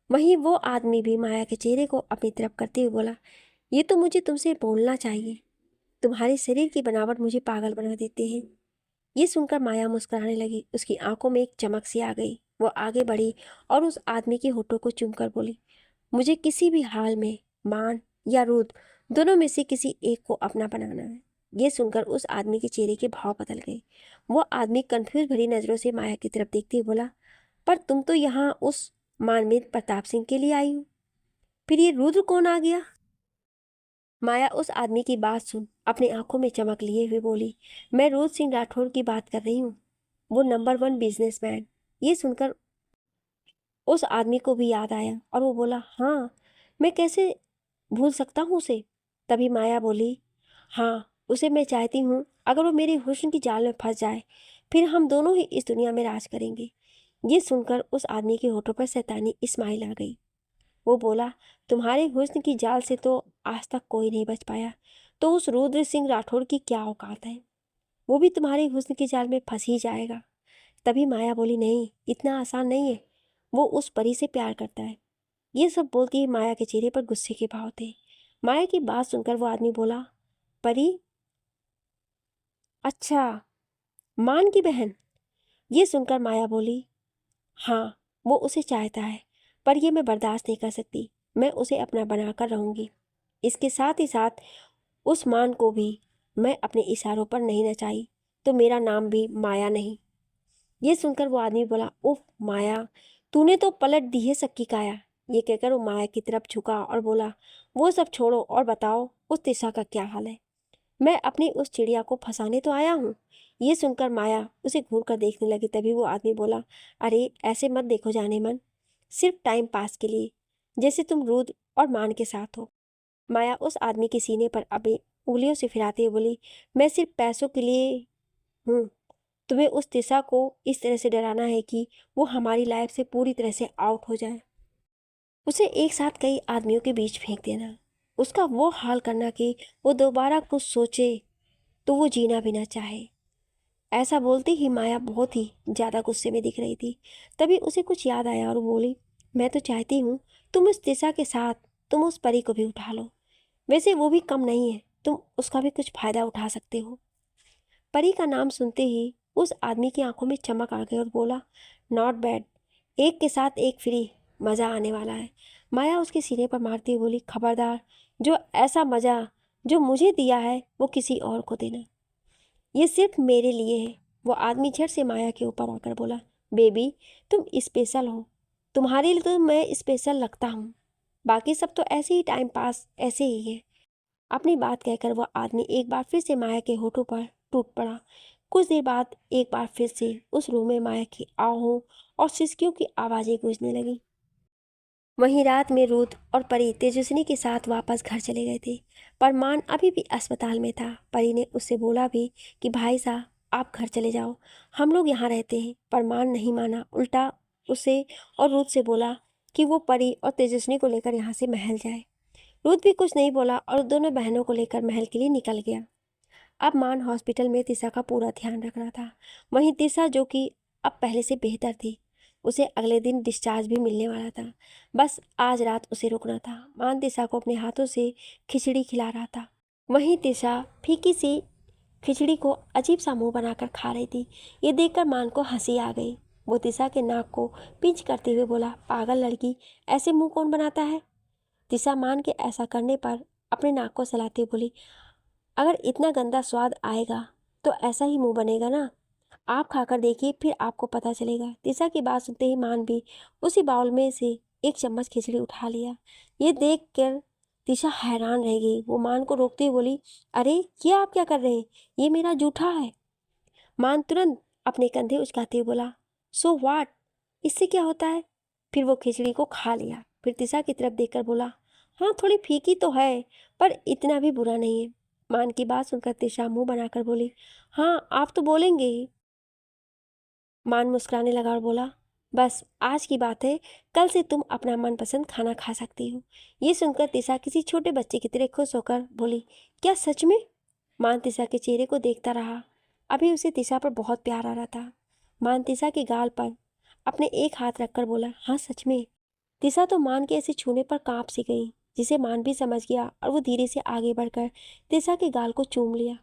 वहीं वो आदमी भी माया के चेहरे को अपनी तरफ करते हुए बोला, ये तो मुझे तुमसे बोलना चाहिए। तुम्हारे शरीर की बनावट मुझे पागल बना देते हैं। ये सुनकर माया मुस्कुराने लगी। उसकी आंखों में एक चमक सी आ गई। वो आगे बढ़ी और उस आदमी के होठों को चूमकर बोली, मुझे किसी भी हाल में मान या रुद्र दोनों में से किसी एक को अपना बनाना है। ये सुनकर उस आदमी के चेहरे के भाव बदल गए। वो आदमी कंफ्यूज भरी नजरों से माया की तरफ देखते हुए बोला, पर तुम तो यहाँ उस मानवेंद्र प्रताप सिंह के लिए आई हो, फिर ये रुद्र कौन आ गया? माया उस आदमी की बात सुन अपनी आंखों में चमक लिए हुए बोली, मैं रुद्र सिंह राठौर की बात कर रही हूँ, वो नंबर 1 बिजनेसमैन। ये सुनकर उस आदमी को भी याद आया और वो बोला, हाँ मैं कैसे भूल सकता हूँ उसे। तभी माया बोली, हाँ उसे मैं चाहती हूँ। अगर वो मेरे हुस्न की जाल में फंस जाए फिर हम दोनों ही इस दुनिया में राज करेंगे। ये सुनकर उस आदमी के होठों पर शैतानी स्माइल आ गई। वो बोला, तुम्हारे हुस्न की जाल से तो आज तक कोई नहीं बच पाया, तो उस रुद्र सिंह राठौर की क्या औकात है, वो भी तुम्हारे हुस्न की जाल में फंस ही जाएगा। तभी माया बोली, नहीं इतना आसान नहीं है, वो उस परी से प्यार करता है। ये सब बोलती ही माया के चेहरे पर गुस्से के भाव थे। माया की बात सुनकर वो आदमी बोला, परी? अच्छा, मान की बहन? ये सुनकर माया बोली, हाँ वो उसे चाहता है, पर ये मैं बर्दाश्त नहीं कर सकती। मैं उसे अपना बनाकर रहूंगी। इसके साथ ही साथ उस मान को भी मैं अपने इशारों पर नहीं नचाई तो मेरा नाम भी माया नहीं। ये सुनकर वो आदमी बोला, उफ माया, तूने तो पलट दी है सबकी काया। ये कहकर वो माया की तरफ झुका और बोला, वो सब छोड़ो और बताओ उस तिशा का क्या हाल है। मैं अपनी उस चिड़िया को फंसाने तो आया हूँ। ये सुनकर माया उसे घूर कर देखने लगी। तभी वो आदमी बोला, अरे ऐसे मत देखो जाने मन, सिर्फ टाइम पास के लिए, जैसे तुम रुद्र और मान के साथ हो। माया उस आदमी के सीने पर अपनी उंगलियों से फिराते हुए बोली, मैं सिर्फ पैसों के लिए हूँ। तुम्हें उस दिशा को इस तरह से डराना है कि वो हमारी लाइफ से पूरी तरह से आउट हो जाए, उसे एक साथ कई आदमियों के बीच फेंक देना, उसका वो हाल करना कि वो दोबारा कुछ सोचे तो वो जीना भी ना चाहे। ऐसा बोलते ही माया बहुत ही ज़्यादा गुस्से में दिख रही थी। तभी उसे कुछ याद आया और वो बोली, मैं तो चाहती हूँ तुम उस दिशा के साथ तुम उस परी को भी उठा लो। वैसे वो भी कम नहीं है, तुम उसका भी कुछ फायदा उठा सकते हो। परी का नाम सुनते ही उस आदमी की आंखों में चमक आ गई और बोला, नॉट बैड, एक के साथ एक फ्री, मज़ा आने वाला है। माया उसके सीने पर मारती हुई बोली, खबरदार, जो ऐसा मज़ा जो मुझे दिया है वो किसी और को देना, ये सिर्फ मेरे लिए है। वो आदमी झट से माया के ऊपर आकर बोला, बेबी तुम स्पेशल हो, तुम्हारे लिए तो मैं स्पेशल लगता हूँ, बाकी सब तो ऐसे ही टाइम पास ऐसे ही है। अपनी बात कहकर वह आदमी एक बार फिर से माया के होठों पर टूट पड़ा। कुछ देर बाद एक बार फिर से उस रूम में माया की आहों और सिसकियों की आवाज़ें गूंजने लगी। वहीं रात में रुद्र और परी तेजस्विनी के साथ वापस घर चले गए थे, पर मान अभी भी अस्पताल में था। परी ने उससे बोला भी कि भाई साहब आप घर चले जाओ, हम लोग यहाँ रहते हैं, पर मान नहीं माना। उल्टा उसे और रुद्र से बोला कि वो परी और तेजस्विनी को लेकर यहाँ से महल जाए। रुद्र भी कुछ नहीं बोला और दोनों बहनों को लेकर महल के लिए निकल गया। अब मान हॉस्पिटल में तिशा का पूरा ध्यान रखना था। वहीं तिशा जो कि अब पहले से बेहतर थी, उसे अगले दिन डिस्चार्ज भी मिलने वाला था। बस आज रात उसे रुकना था। मान तिशा को अपने हाथों से खिचड़ी खिला रहा था। वहीं तिशा फीकी सी खिचड़ी को अजीब सा मुंह बनाकर खा रही थी। ये देखकर मान को हंसी आ गई। वो तिशा के नाक को पिंच करते हुए बोला, पागल लड़की, ऐसे मुंह कौन बनाता है? तिशा मान के ऐसा करने पर अपने नाक को सहलाती बोली, अगर इतना गंदा स्वाद आएगा तो ऐसा ही मुंह बनेगा ना। आप खाकर देखिए, फिर आपको पता चलेगा। तिशा की बात सुनते ही मान भी उसी बाउल में से एक चम्मच खिचड़ी उठा लिया। ये देख कर तिशा हैरान रह गई। वो मान को रोकते हुए बोली, अरे ये आप क्या कर रहे हैं? ये मेरा जूठा है। मान तुरंत अपने कंधे उचकाते हुए बोला, सो व्हाट, इससे क्या होता है? फिर वो खिचड़ी को खा लिया। फिर तिशा की तरफ देखकर बोला, हाँ थोड़ी फीकी तो है, पर इतना भी बुरा नहीं है। मान की बात सुनकर तिशा मुंह बनाकर बोली, हाँ आप तो बोलेंगे ही। मान मुस्कुराने लगा और बोला, बस आज की बात है, कल से तुम अपना मनपसंद खाना खा सकती हो। ये सुनकर तिशा किसी छोटे बच्चे की तरह खुश होकर बोली, क्या सच में? मान तिशा के चेहरे को देखता रहा। अभी उसे तिशा पर बहुत प्यार आ रहा था। मान तिशा के गाल पर अपने एक हाथ रखकर बोला, हाँ सच में। तिशा तो मान के ऐसे छूने पर कांप सी गई, जिसे मान भी समझ गया, और वो धीरे से आगे बढ़कर तिशा के गाल को चूम लिया।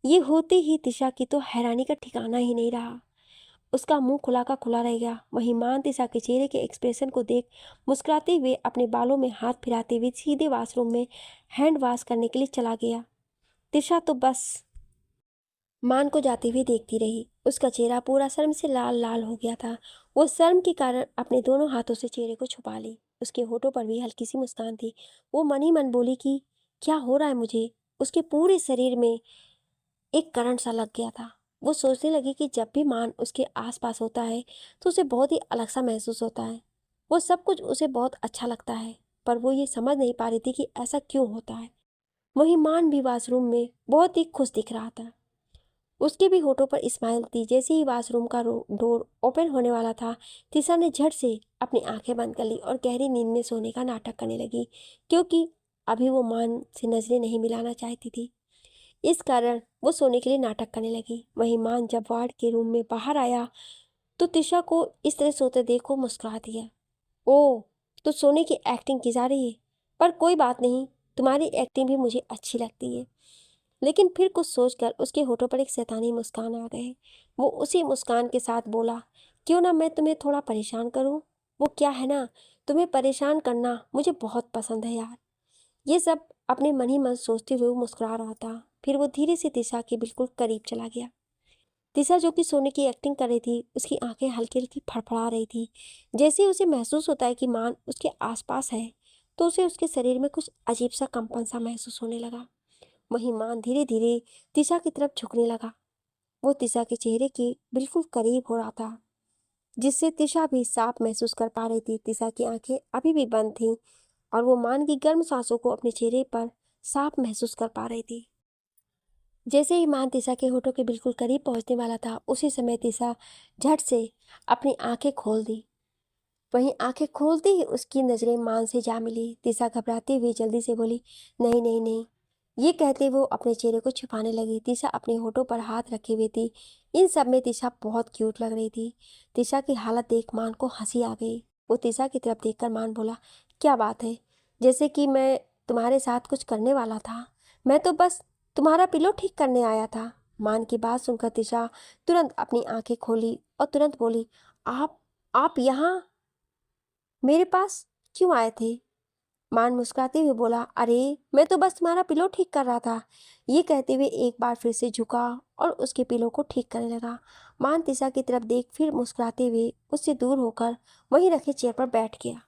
ये होते ही तिशा की तो हैरानी का ठिकाना ही नहीं रहा। उसका मुंह खुला का खुला रह गया। वहीं मान तिशा के चेहरे के एक्सप्रेशन को देख मुस्कुराते हुए अपने बालों में हाथ फिराते हुए सीधे वॉशरूम में हैंड वॉश करने के लिए चला गया। तिशा तो बस मान को जाते हुए देखती रही। उसका चेहरा पूरा शर्म से लाल लाल हो गया था। वो शर्म के कारण अपने दोनों हाथों से चेहरे को छुपा ली। उसके होठों पर भी हल्की सी मुस्कान थी। वो मन ही मन बोली कि क्या हो रहा है मुझे? उसके पूरे शरीर में एक करंट सा लग गया था। वो सोचने लगी कि जब भी मान उसके आसपास होता है तो उसे बहुत ही अलग सा महसूस होता है। वो सब कुछ उसे बहुत अच्छा लगता है, पर वो ये समझ नहीं पा रही थी कि ऐसा क्यों होता है। वहीं मान भी वॉशरूम में बहुत ही खुश दिख रहा था। उसके भी होठों पर स्माइल थी। जैसे ही वॉशरूम का डोर ओपन होने वाला था, तिशा ने झट से अपनी आंखें बंद कर ली और गहरी नींद में सोने का नाटक करने लगी, क्योंकि अभी वो मान से नजरें नहीं मिलाना चाहती थी। इस कारण वो सोने के लिए नाटक करने लगी। वहीं मान जब वार्ड के रूम में बाहर आया तो तिशा को इस तरह सोते देखो मुस्कुरा दिया। ओ, तो सोने की एक्टिंग की जा रही है, पर कोई बात नहीं, तुम्हारी एक्टिंग भी मुझे अच्छी लगती है। लेकिन फिर कुछ सोचकर उसके होठों पर एक शैतानी मुस्कान आ गए। वो उसी मुस्कान के साथ बोला, क्यों ना मैं तुम्हें थोड़ा परेशान करूं? वो क्या है ना, तुम्हें परेशान करना मुझे बहुत पसंद है यार। ये सब अपने मन ही मन सोचते हुए वो मुस्कुरा रहा था। फिर वो धीरे से दिशा के बिल्कुल करीब चला गया। दिशा जो कि सोने की एक्टिंग कर रही थी, उसकी आंखें हल्की हल्की फड़फड़ा रही थी। जैसे ही उसे महसूस होता है कि मान उसके आसपास है, तो उसे उसके शरीर में कुछ अजीब सा कंपन सा महसूस होने लगा। वहीं मान धीरे धीरे दिशा की तरफ झुकने लगा। वो दिशा के चेहरे के बिल्कुल करीब हो रहा था, जिससे दिशा भी साफ महसूस कर पा रही थी। दिशा की आंखें अभी भी बंद थीं और वो मान की गर्म सांसों को अपने चेहरे पर साफ महसूस कर पा रही थी। जैसे ही मान तिशा के होठों के बिल्कुल करीब पहुंचने वाला था, उसी समय तिशा झट से अपनी आंखें खोल दी। वहीं आंखें खोलते ही उसकी नजरें मान से जा मिली। तिशा घबराती हुई जल्दी से बोली, नहीं नहीं नहीं। ये कहते वो अपने चेहरे को छुपाने लगी। तिशा अपने होठों पर हाथ रखे हुए थी। इन सब में तिशा बहुत क्यूट लग रही थी। तिशा की हालत देख मान को हंसी आ गई। वो तिशा की तरफ देखकर मान बोला, क्या बात है? जैसे कि मैं तुम्हारे साथ कुछ करने वाला था। मैं तो बस तुम्हारा पिलो ठीक करने आया था। मान की बात सुनकर तिशा तुरंत अपनी आंखें खोली और तुरंत बोली, आप यहाँ मेरे पास क्यों आए थे? मान मुस्कुराते हुए बोला, अरे मैं तो बस तुम्हारा पिलो ठीक कर रहा था। ये कहते हुए एक बार फिर से झुका और उसके पिलो को ठीक करने लगा। मान तिशा की तरफ देख फिर मुस्कुराते हुए उससे दूर होकर वहीं रखे चेयर पर बैठ गया।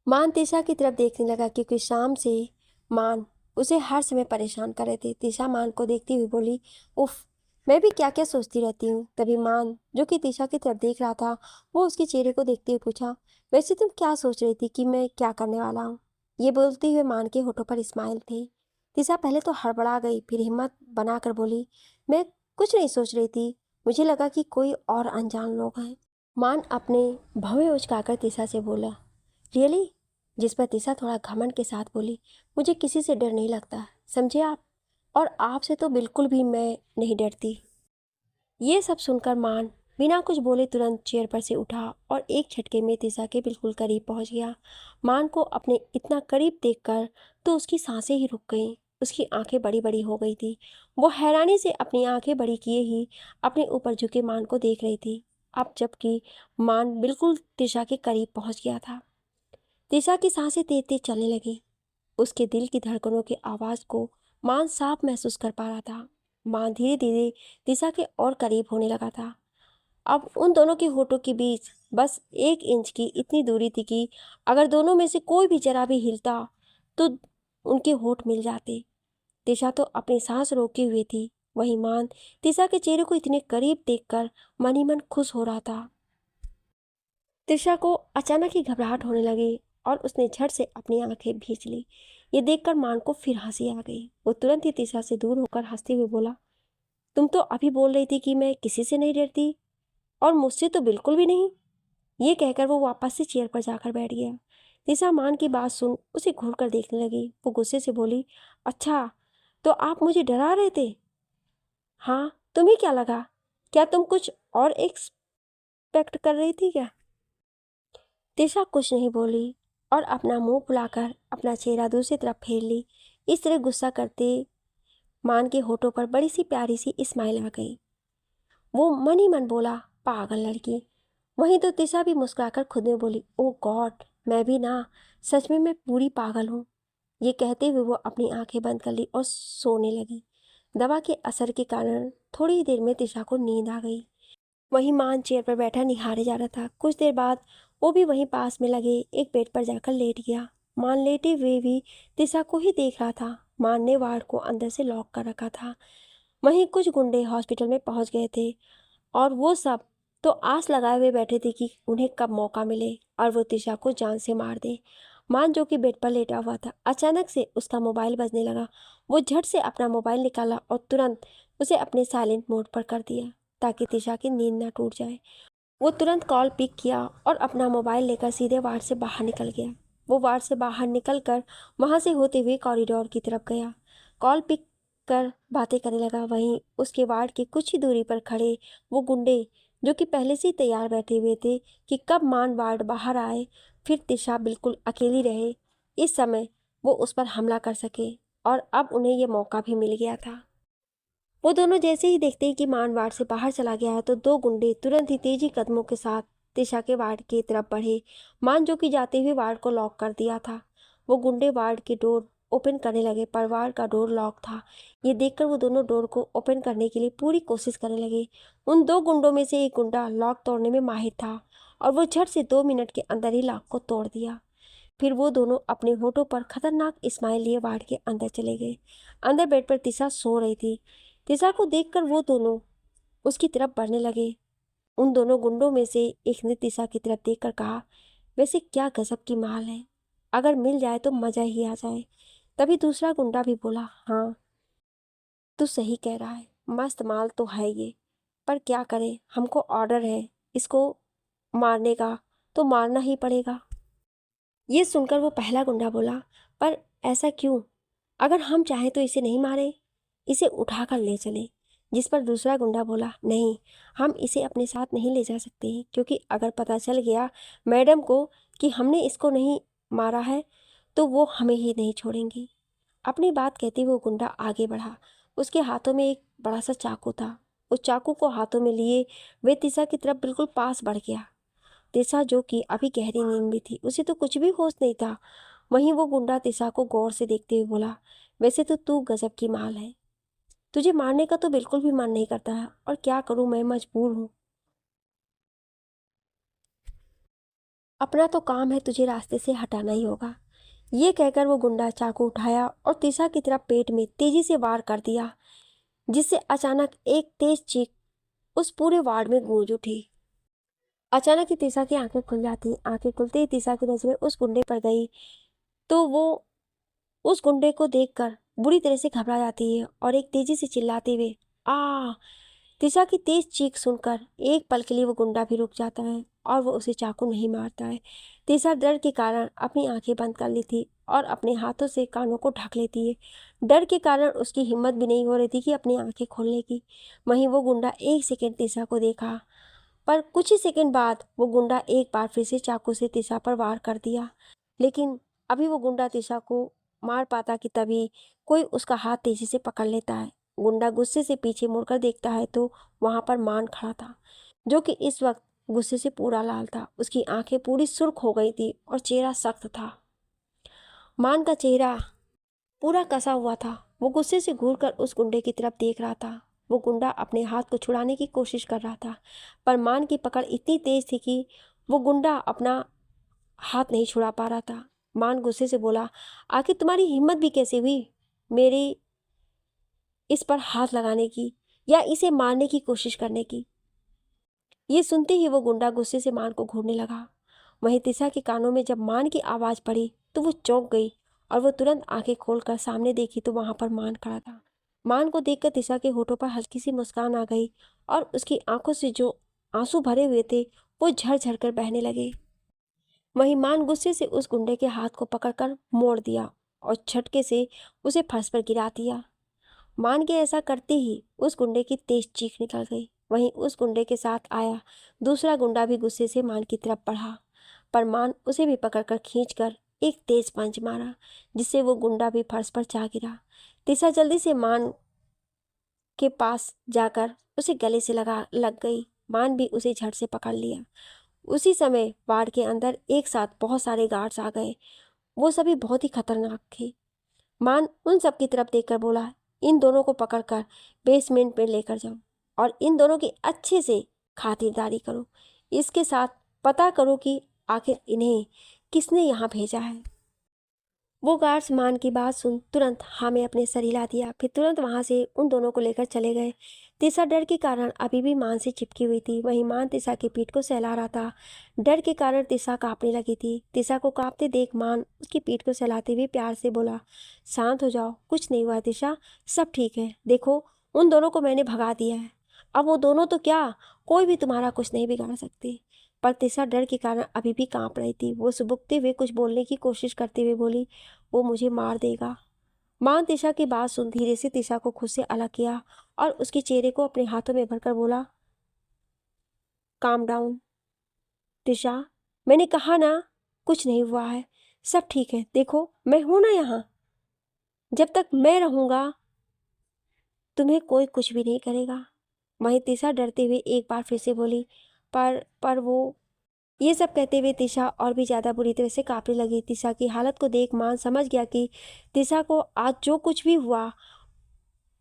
मान तिशा की तरफ देखने लगा, क्योंकि शाम से मान उसे हर समय परेशान कर रहे थे। तिशा मान को देखती हुई बोली, उफ, मैं भी क्या क्या सोचती रहती हूँ। तभी मान, जो कि तिशा की तरफ देख रहा था, वो उसके चेहरे को देखते हुए पूछा, वैसे तुम क्या सोच रही थी कि मैं क्या करने वाला हूँ? ये बोलते हुए मान के होठों पर स्माइल थी। तिशा पहले तो हड़बड़ा गई, फिर हिम्मत बनाकर बोली, मैं कुछ नहीं सोच रही थी, मुझे लगा कि कोई और अनजान लोग हैं। मान अपने भवें उचकाकर तिशा से बोला, रियली? जिस पर तिशा थोड़ा घमंड के साथ बोली, मुझे किसी से डर नहीं लगता, समझे आप? और आपसे तो बिल्कुल भी मैं नहीं डरती। ये सब सुनकर मान बिना कुछ बोले तुरंत चेयर पर से उठा और एक झटके में तिशा के बिल्कुल करीब पहुंच गया। मान को अपने इतना करीब देखकर तो उसकी सांसें ही रुक गईं। उसकी आंखें बड़ी बड़ी हो गई थी। वो हैरानी से अपनी आंखें बड़ी किए ही अपने ऊपर झुके मान को देख रही थी। अब जबकि मान बिल्कुल तिशा के करीब पहुंच गया था, तिशा की सांसें तेज तेज चलने लगी। उसके दिल की धड़कनों की आवाज को मान साफ महसूस कर पा रहा था। मान धीरे धीरे दिशा के और करीब होने लगा था। अब उन दोनों के होठों के बीच बस 1 इंच की इतनी दूरी थी कि अगर दोनों में से कोई भी जरा भी हिलता तो उनके होठ मिल जाते। दिशा तो अपनी सांस रोके हुए थी, वही मान दिशा के चेहरे को इतने करीब देखकर मन ही मन खुश हो रहा था। दिशा को अचानक ही घबराहट होने लगी और उसने झट से अपनी आंखें भींच ली। ये देखकर मान को फिर हंसी आ गई। वो तुरंत ही दिशा से दूर होकर हंसते हुए बोला, तुम तो अभी बोल रही थी कि मैं किसी से नहीं डरती, और मुझसे तो बिल्कुल भी नहीं। ये कहकर वो वापस से चेयर पर जाकर बैठ गया। दिशा मान की बात सुन उसे घूर कर देखने लगी। वो गुस्से से बोली, अच्छा तो आप मुझे डरा रहे थे? हाँ, तुम्हें क्या लगा? क्या तुम कुछ और एक्सपेक्ट कर रही थी क्या? दिशा कुछ नहीं बोली और अपना मुंह फुलाकर अपना चेहरा दूसरी तरफ फेर ली। इस तरह गुस्सा करते मान के होठों पर बड़ी सी प्यारी सी स्माइल आ गई। वो मन ही मन बोला, पागल लड़की। वहीं तो दिशा भी मुस्कुराकर खुद में बोली, ओ गॉड, मैं भी ना, सच में मैं पूरी पागल हूँ। ये कहते हुए वो अपनी आंखें बंद कर ली और सोने लगी। दवा के असर के कारण थोड़ी ही देर में दिशा को नींद आ गई। वहीं मान चेयर पर बैठा निहारे जा रहा था। कुछ देर बाद वो भी वहीं पास में लगे एक बेड पर जाकर लेट गया। मान लेटे हुए भी दिशा को ही देख रहा था। मान ने वार्ड को अंदर से लॉक कर रखा था। वहीं कुछ गुंडे हॉस्पिटल में पहुंच गए थे और वो सब तो आस लगाए हुए बैठे थे कि उन्हें कब मौका मिले और वो दिशा को जान से मार दे। मान जो कि बेड पर लेटा हुआ था, अचानक से उसका मोबाइल बजने लगा। वो झट से अपना मोबाइल निकाला और तुरंत उसे अपने साइलेंट मोड पर कर दिया ताकि दिशा की नींद ना टूट जाए। वो तुरंत कॉल पिक किया और अपना मोबाइल लेकर सीधे वार्ड से बाहर निकल गया। वो वार्ड से बाहर निकलकर वहां से होते हुए कॉरिडोर की तरफ गया। कॉल पिक कर बातें करने लगा। वहीं उसके वार्ड की कुछ ही दूरी पर खड़े वो गुंडे जो कि पहले से ही तैयार बैठे हुए थे कि कब मान वार्ड बाहर आए, फिर दिशा बिल्कुल अकेली रहे, इस समय वो उस पर हमला कर सके, और अब उन्हें यह मौका भी मिल गया था। वो दोनों जैसे ही देखते ही कि मान वार्ड से बाहर चला गया है तो दो गुंडे तुरंत ही तेजी कदमों के साथ दिशा के वार्ड की तरफ बढ़े। मान जो कि जाते हुए वार्ड को लॉक कर दिया था। वो गुंडे वार्ड की डोर ओपन करने लगे पर वार्ड का डोर लॉक था। ये देखकर वो दोनों डोर को ओपन करने के लिए पूरी कोशिश करने लगे। उन दो गुंडों में से एक गुंडा लॉक तोड़ने में माहिर था और वो झट से 2 मिनट के अंदर ही लॉक को तोड़ दिया। फिर वो दोनों अपने होठों पर खतरनाक स्माइल लिए वार्ड के अंदर चले गए। अंदर बेड पर दिशा सो रही थी। दिशा को देखकर वो दोनों उसकी तरफ बढ़ने लगे। उन दोनों गुंडों में से एक ने दिशा की तरफ देखकर कहा, वैसे क्या गजब की माल है, अगर मिल जाए तो मजा ही आ जाए। तभी दूसरा गुंडा भी बोला, हाँ तू सही कह रहा है, मस्त माल तो है ये, पर क्या करें, हमको ऑर्डर है इसको मारने का, तो मारना ही पड़ेगा। ये सुनकर वो पहला गुंडा बोला, पर ऐसा क्यों? अगर हम चाहें तो इसे नहीं मारे, इसे उठा कर ले चले। जिस पर दूसरा गुंडा बोला, नहीं, हम इसे अपने साथ नहीं ले जा सकते हैं, क्योंकि अगर पता चल गया मैडम को कि हमने इसको नहीं मारा है तो वो हमें ही नहीं छोड़ेंगी। अपनी बात कहते हुए वो गुंडा आगे बढ़ा। उसके हाथों में एक बड़ा सा चाकू था। उस चाकू को हाथों में लिए वे दिशा की तरफ बिल्कुल पास बढ़ गया। दिशा जो कि अभी गहरी नींद में थी, उसे तो कुछ भी होश नहीं था। वहीं वो गुंडा दिशा को गौर से देखते हुए बोला, वैसे तो तू गजब की माल है, तुझे मारने का तो बिल्कुल भी मन नहीं करता है, और क्या करूं, मैं मजबूर हूं। अपना तो काम है, तुझे रास्ते से हटाना ही होगा। ये कहकर वो गुंडा चाकू उठाया और दिशा की तरफ पेट में तेजी से वार कर दिया, जिससे अचानक एक तेज चीख उस पूरे वार्ड में गूंज उठी। अचानक ही दिशा की आंखें खुल जाती। आंखें खुलते ही दिशा की नजरें उस गुंडे पर गई तो वो उस गुंडे को देखकर बुरी तरह से घबरा जाती है और एक तेजी से चिल्लाते हुए, आ दिशा की तेज चीख सुनकर एक पल के लिए वो गुंडा भी रुक जाता है और वो उसे चाकू नहीं मारता है। दिशा डर के कारण अपनी आंखें बंद कर लेती और अपने हाथों से कानों को ढक लेती है। डर के कारण उसकी हिम्मत भी नहीं हो रही थी कि अपनी आंखें खोलने की। वहीं वो गुंडा एक सेकंड दिशा को देखा, पर कुछ ही सेकंड बाद वो गुंडा एक बार फिर से चाकू से दिशा पर वार कर दिया। लेकिन अभी वो गुंडा दिशा को मार पाता कि तभी कोई उसका हाथ तेजी से पकड़ लेता है। गुंडा गुस्से से पीछे मुड़कर देखता है तो वहां पर मान खड़ा था, जो कि इस वक्त गुस्से से पूरा लाल था। उसकी आंखें पूरी सुर्ख हो गई थी और चेहरा सख्त था। मान का चेहरा पूरा कसा हुआ था। वो गुस्से से घूरकर उस गुंडे की तरफ देख रहा था। वो गुंडा अपने हाथ को छुड़ाने की कोशिश कर रहा था, पर मान की पकड़ इतनी तेज थी कि वो गुंडा अपना हाथ नहीं छुड़ा पा रहा था। मान गुस्से से बोला, आखिर तुम्हारी हिम्मत भी कैसे हुई मेरी इस पर हाथ लगाने की या इसे मारने की कोशिश करने की। ये सुनते ही वो गुंडा गुस्से से मान को घूरने लगा। वहीं तिशा के कानों में जब मान की आवाज पड़ी तो वो चौंक गई और वो तुरंत आंखें खोलकर सामने देखी तो वहां पर मान खड़ा था। मान को देखकर तिशा के होठों पर हल्की सी मुस्कान आ गई और उसकी आंखों से जो आंसू भरे हुए थे वो झरझर कर बहने लगे। वहीं मान गुस्से से उस गुंडे के हाथ को पकड़कर मोड़ दिया और झटके से उसे फर्श पर गिरा दिया। मान के ऐसा करते ही उस गुंडे की तेज चीख निकल गई। वहीं उस गुंडे के साथ आया दूसरा गुंडा भी गुस्से से मान की तरफ बढ़ा, पर मान उसे भी पकड़कर खींचकर एक तेज पंच मारा, जिससे वो गुंडा भी फर्श पर जा गिरा। तिशा जल्दी से मान के पास जाकर उसे गले से लग गई। मान भी उसे झट से पकड़ लिया। उसी समय वार्ड के अंदर एक साथ बहुत सारे गार्ड्स आ गए। वो सभी बहुत ही खतरनाक थे। मान उन सब की तरफ देखकर बोला, इन दोनों को पकड़कर बेसमेंट में लेकर जाओ और इन दोनों की अच्छे से खातिरदारी करो। इसके साथ पता करो कि आखिर इन्हें किसने यहाँ भेजा है। वो गार्ड्स मान की बात सुन तुरंत हाँ में अपने सर हिला दिया, फिर तुरंत वहां से उन दोनों को लेकर चले गए। तिशा डर के कारण अभी भी मान से चिपकी हुई थी। वहीं मान तिशा की पीठ को सहला रहा था। डर के कारण तिशा कांपने लगी थी। तिशा को कांपते देख मान उसकी पीठ को सहलाते हुए प्यार से बोला, शांत हो जाओ, कुछ नहीं हुआ तिशा, सब ठीक है। देखो उन दोनों को मैंने भगा दिया है। अब वो दोनों तो क्या, कोई भी तुम्हारा कुछ नहीं बिगाड़ सकते। पर तिशा डर के कारण अभी भी कांप रही थी। वो सुबुकते हुए कुछ बोलने की कोशिश करते हुए बोली, वो मुझे मार देगा। मान तिशा की बात सुन धीरे से तिशा को खुद से अलग किया और उसके चेहरे को अपने हाथों में भरकर बोला, काम डाउन तिशा, मैंने कहा ना कुछ नहीं हुआ है, सब ठीक है। देखो मैं हूं ना यहाँ, जब तक मैं रहूंगा तुम्हें कोई कुछ भी नहीं करेगा। वहीं तिशा डरते हुए एक बार फिर से बोली, पर वो। ये सब कहते हुए तिशा और भी ज्यादा बुरी तरह से कांपने लगी। तिशा की हालत को देख मान समझ गया कि तिशा को आज जो कुछ भी हुआ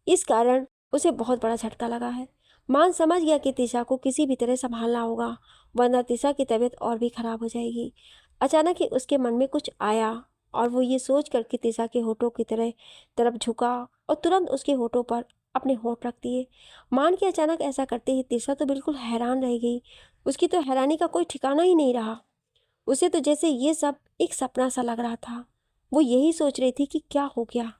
इस कारण उसे बहुत बड़ा झटका लगा है। मान समझ गया कि तिशा को किसी भी तरह संभालना होगा, वरना तिशा की तबीयत और भी खराब हो जाएगी। अचानक ही उसके मन में कुछ आया और वो ये सोच कर कि तिशा के होठों की तरफ झुका और तुरंत उसके होठों पर अपने होठ रख दिए। मान के अचानक ऐसा करते ही तिशा तो बिल्कुल हैरान रह गई। उसकी तो हैरानी का कोई ठिकाना ही नहीं रहा। उसे तो जैसे ये सब एक सपना सा लग रहा था। वो यही सोच रही थी कि क्या हो गया।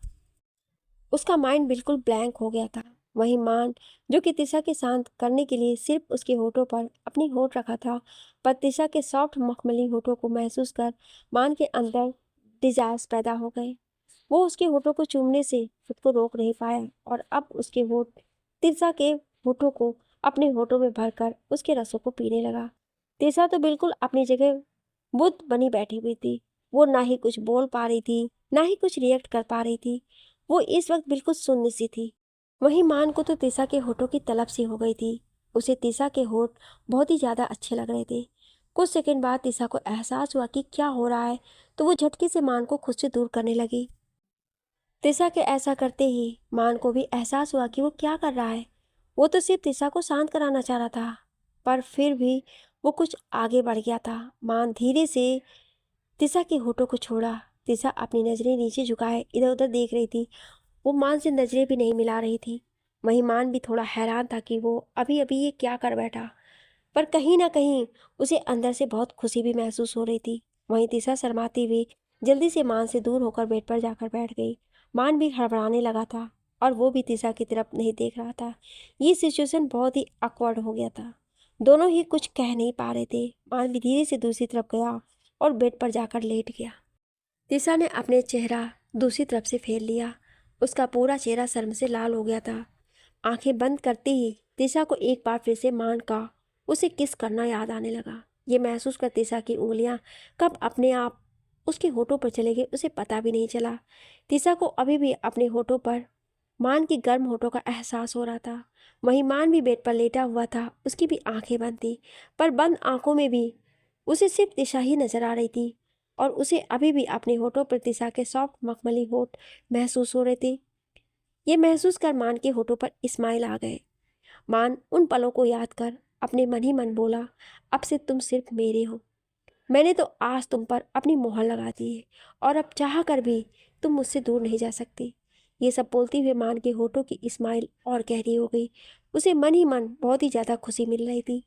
उसका माइंड बिल्कुल ब्लैंक हो गया था। वहीं मान, जो कि तिशा के शांत करने के लिए सिर्फ उसके होठों पर अपनी होठ रखा था, पर तिशा के सॉफ्ट मखमली होठों को महसूस कर मान के अंदर डिजायर्स पैदा हो गए। वो उसके होठों को चूमने से खुद को रोक नहीं पाया और अब उसके होठ तिशा के होठों को अपने होठों में भरकर उसके रसों को पीने लगा। तिशा तो बिल्कुल अपनी जगह बुद्ध बनी बैठी हुई थी। वो ना ही कुछ बोल पा रही थी, ना ही कुछ रिएक्ट कर पा रही थी। वो इस वक्त बिल्कुल शून्य सी थी। वहीं मान को तो तिशा के होठों की तलब सी हो गई थी। उसे तिशा के होठ बहुत ही ज्यादा अच्छे लग रहे थे। कुछ सेकंड बाद तिशा को एहसास हुआ कि क्या हो रहा है, तो वो झटके से मान को खुद से दूर करने लगी। तिशा के ऐसा करते ही मान को भी एहसास हुआ कि वो क्या कर रहा है। वो तो सिर्फ तिशा को शांत कराना चाह रहा था, पर फिर भी वो कुछ आगे बढ़ गया था। मान धीरे से तिशा के होठों को छोड़ा। तिशा अपनी नजरें नीचे झुकाए इधर उधर देख रही थी। वो मान से नजरें भी नहीं मिला रही थी। वहीं मान भी थोड़ा हैरान था कि वो अभी अभी ये क्या कर बैठा, पर कहीं ना कहीं उसे अंदर से बहुत खुशी भी महसूस हो रही थी। वहीं तिशा शर्माती हुई जल्दी से मान से दूर होकर बेड पर जाकर बैठ गई। मान भी हड़बड़ाने लगा था और वो भी तिशा की तरफ नहीं देख रहा था। ये सिचुएशन बहुत ही awkward हो गया था। दोनों ही कुछ कह नहीं पा रहे थे। मान भी धीरे से दूसरी तरफ गया और बेड पर जाकर लेट गया। तिशा ने अपने चेहरा दूसरी तरफ से फेर लिया। उसका पूरा चेहरा शर्म से लाल हो गया था। आंखें बंद करते ही तिशा को एक बार फिर से मान का उसे किस करना याद आने लगा। ये महसूस कर तिशा की उंगलियां कब अपने आप उसके होठों पर चले गए उसे पता भी नहीं चला। तिशा को अभी भी अपने होठों पर मान की गर्म होठों का एहसास हो रहा था। वहीं मान भी बेड पर लेटा हुआ था। उसकी भी आंखें बंद थी, पर बंद आंखों में भी उसे सिर्फ तिशा ही नजर आ रही थी और उसे अभी भी अपने होठों पर तिशा के सॉफ्ट मखमली होठ महसूस हो रहे थे। ये महसूस कर मान के होठों पर स्माइल आ गए। मान उन पलों को याद कर अपने मन ही मन बोला, अब से तुम सिर्फ मेरे हो। मैंने तो आज तुम पर अपनी मोहर लगा दी है और अब चाह कर भी तुम मुझसे दूर नहीं जा सकती। ये सब बोलते हुए मान के होठों की स्माइल और गहरी हो गई। उसे मन ही मन बहुत ही ज़्यादा खुशी मिल रही थी।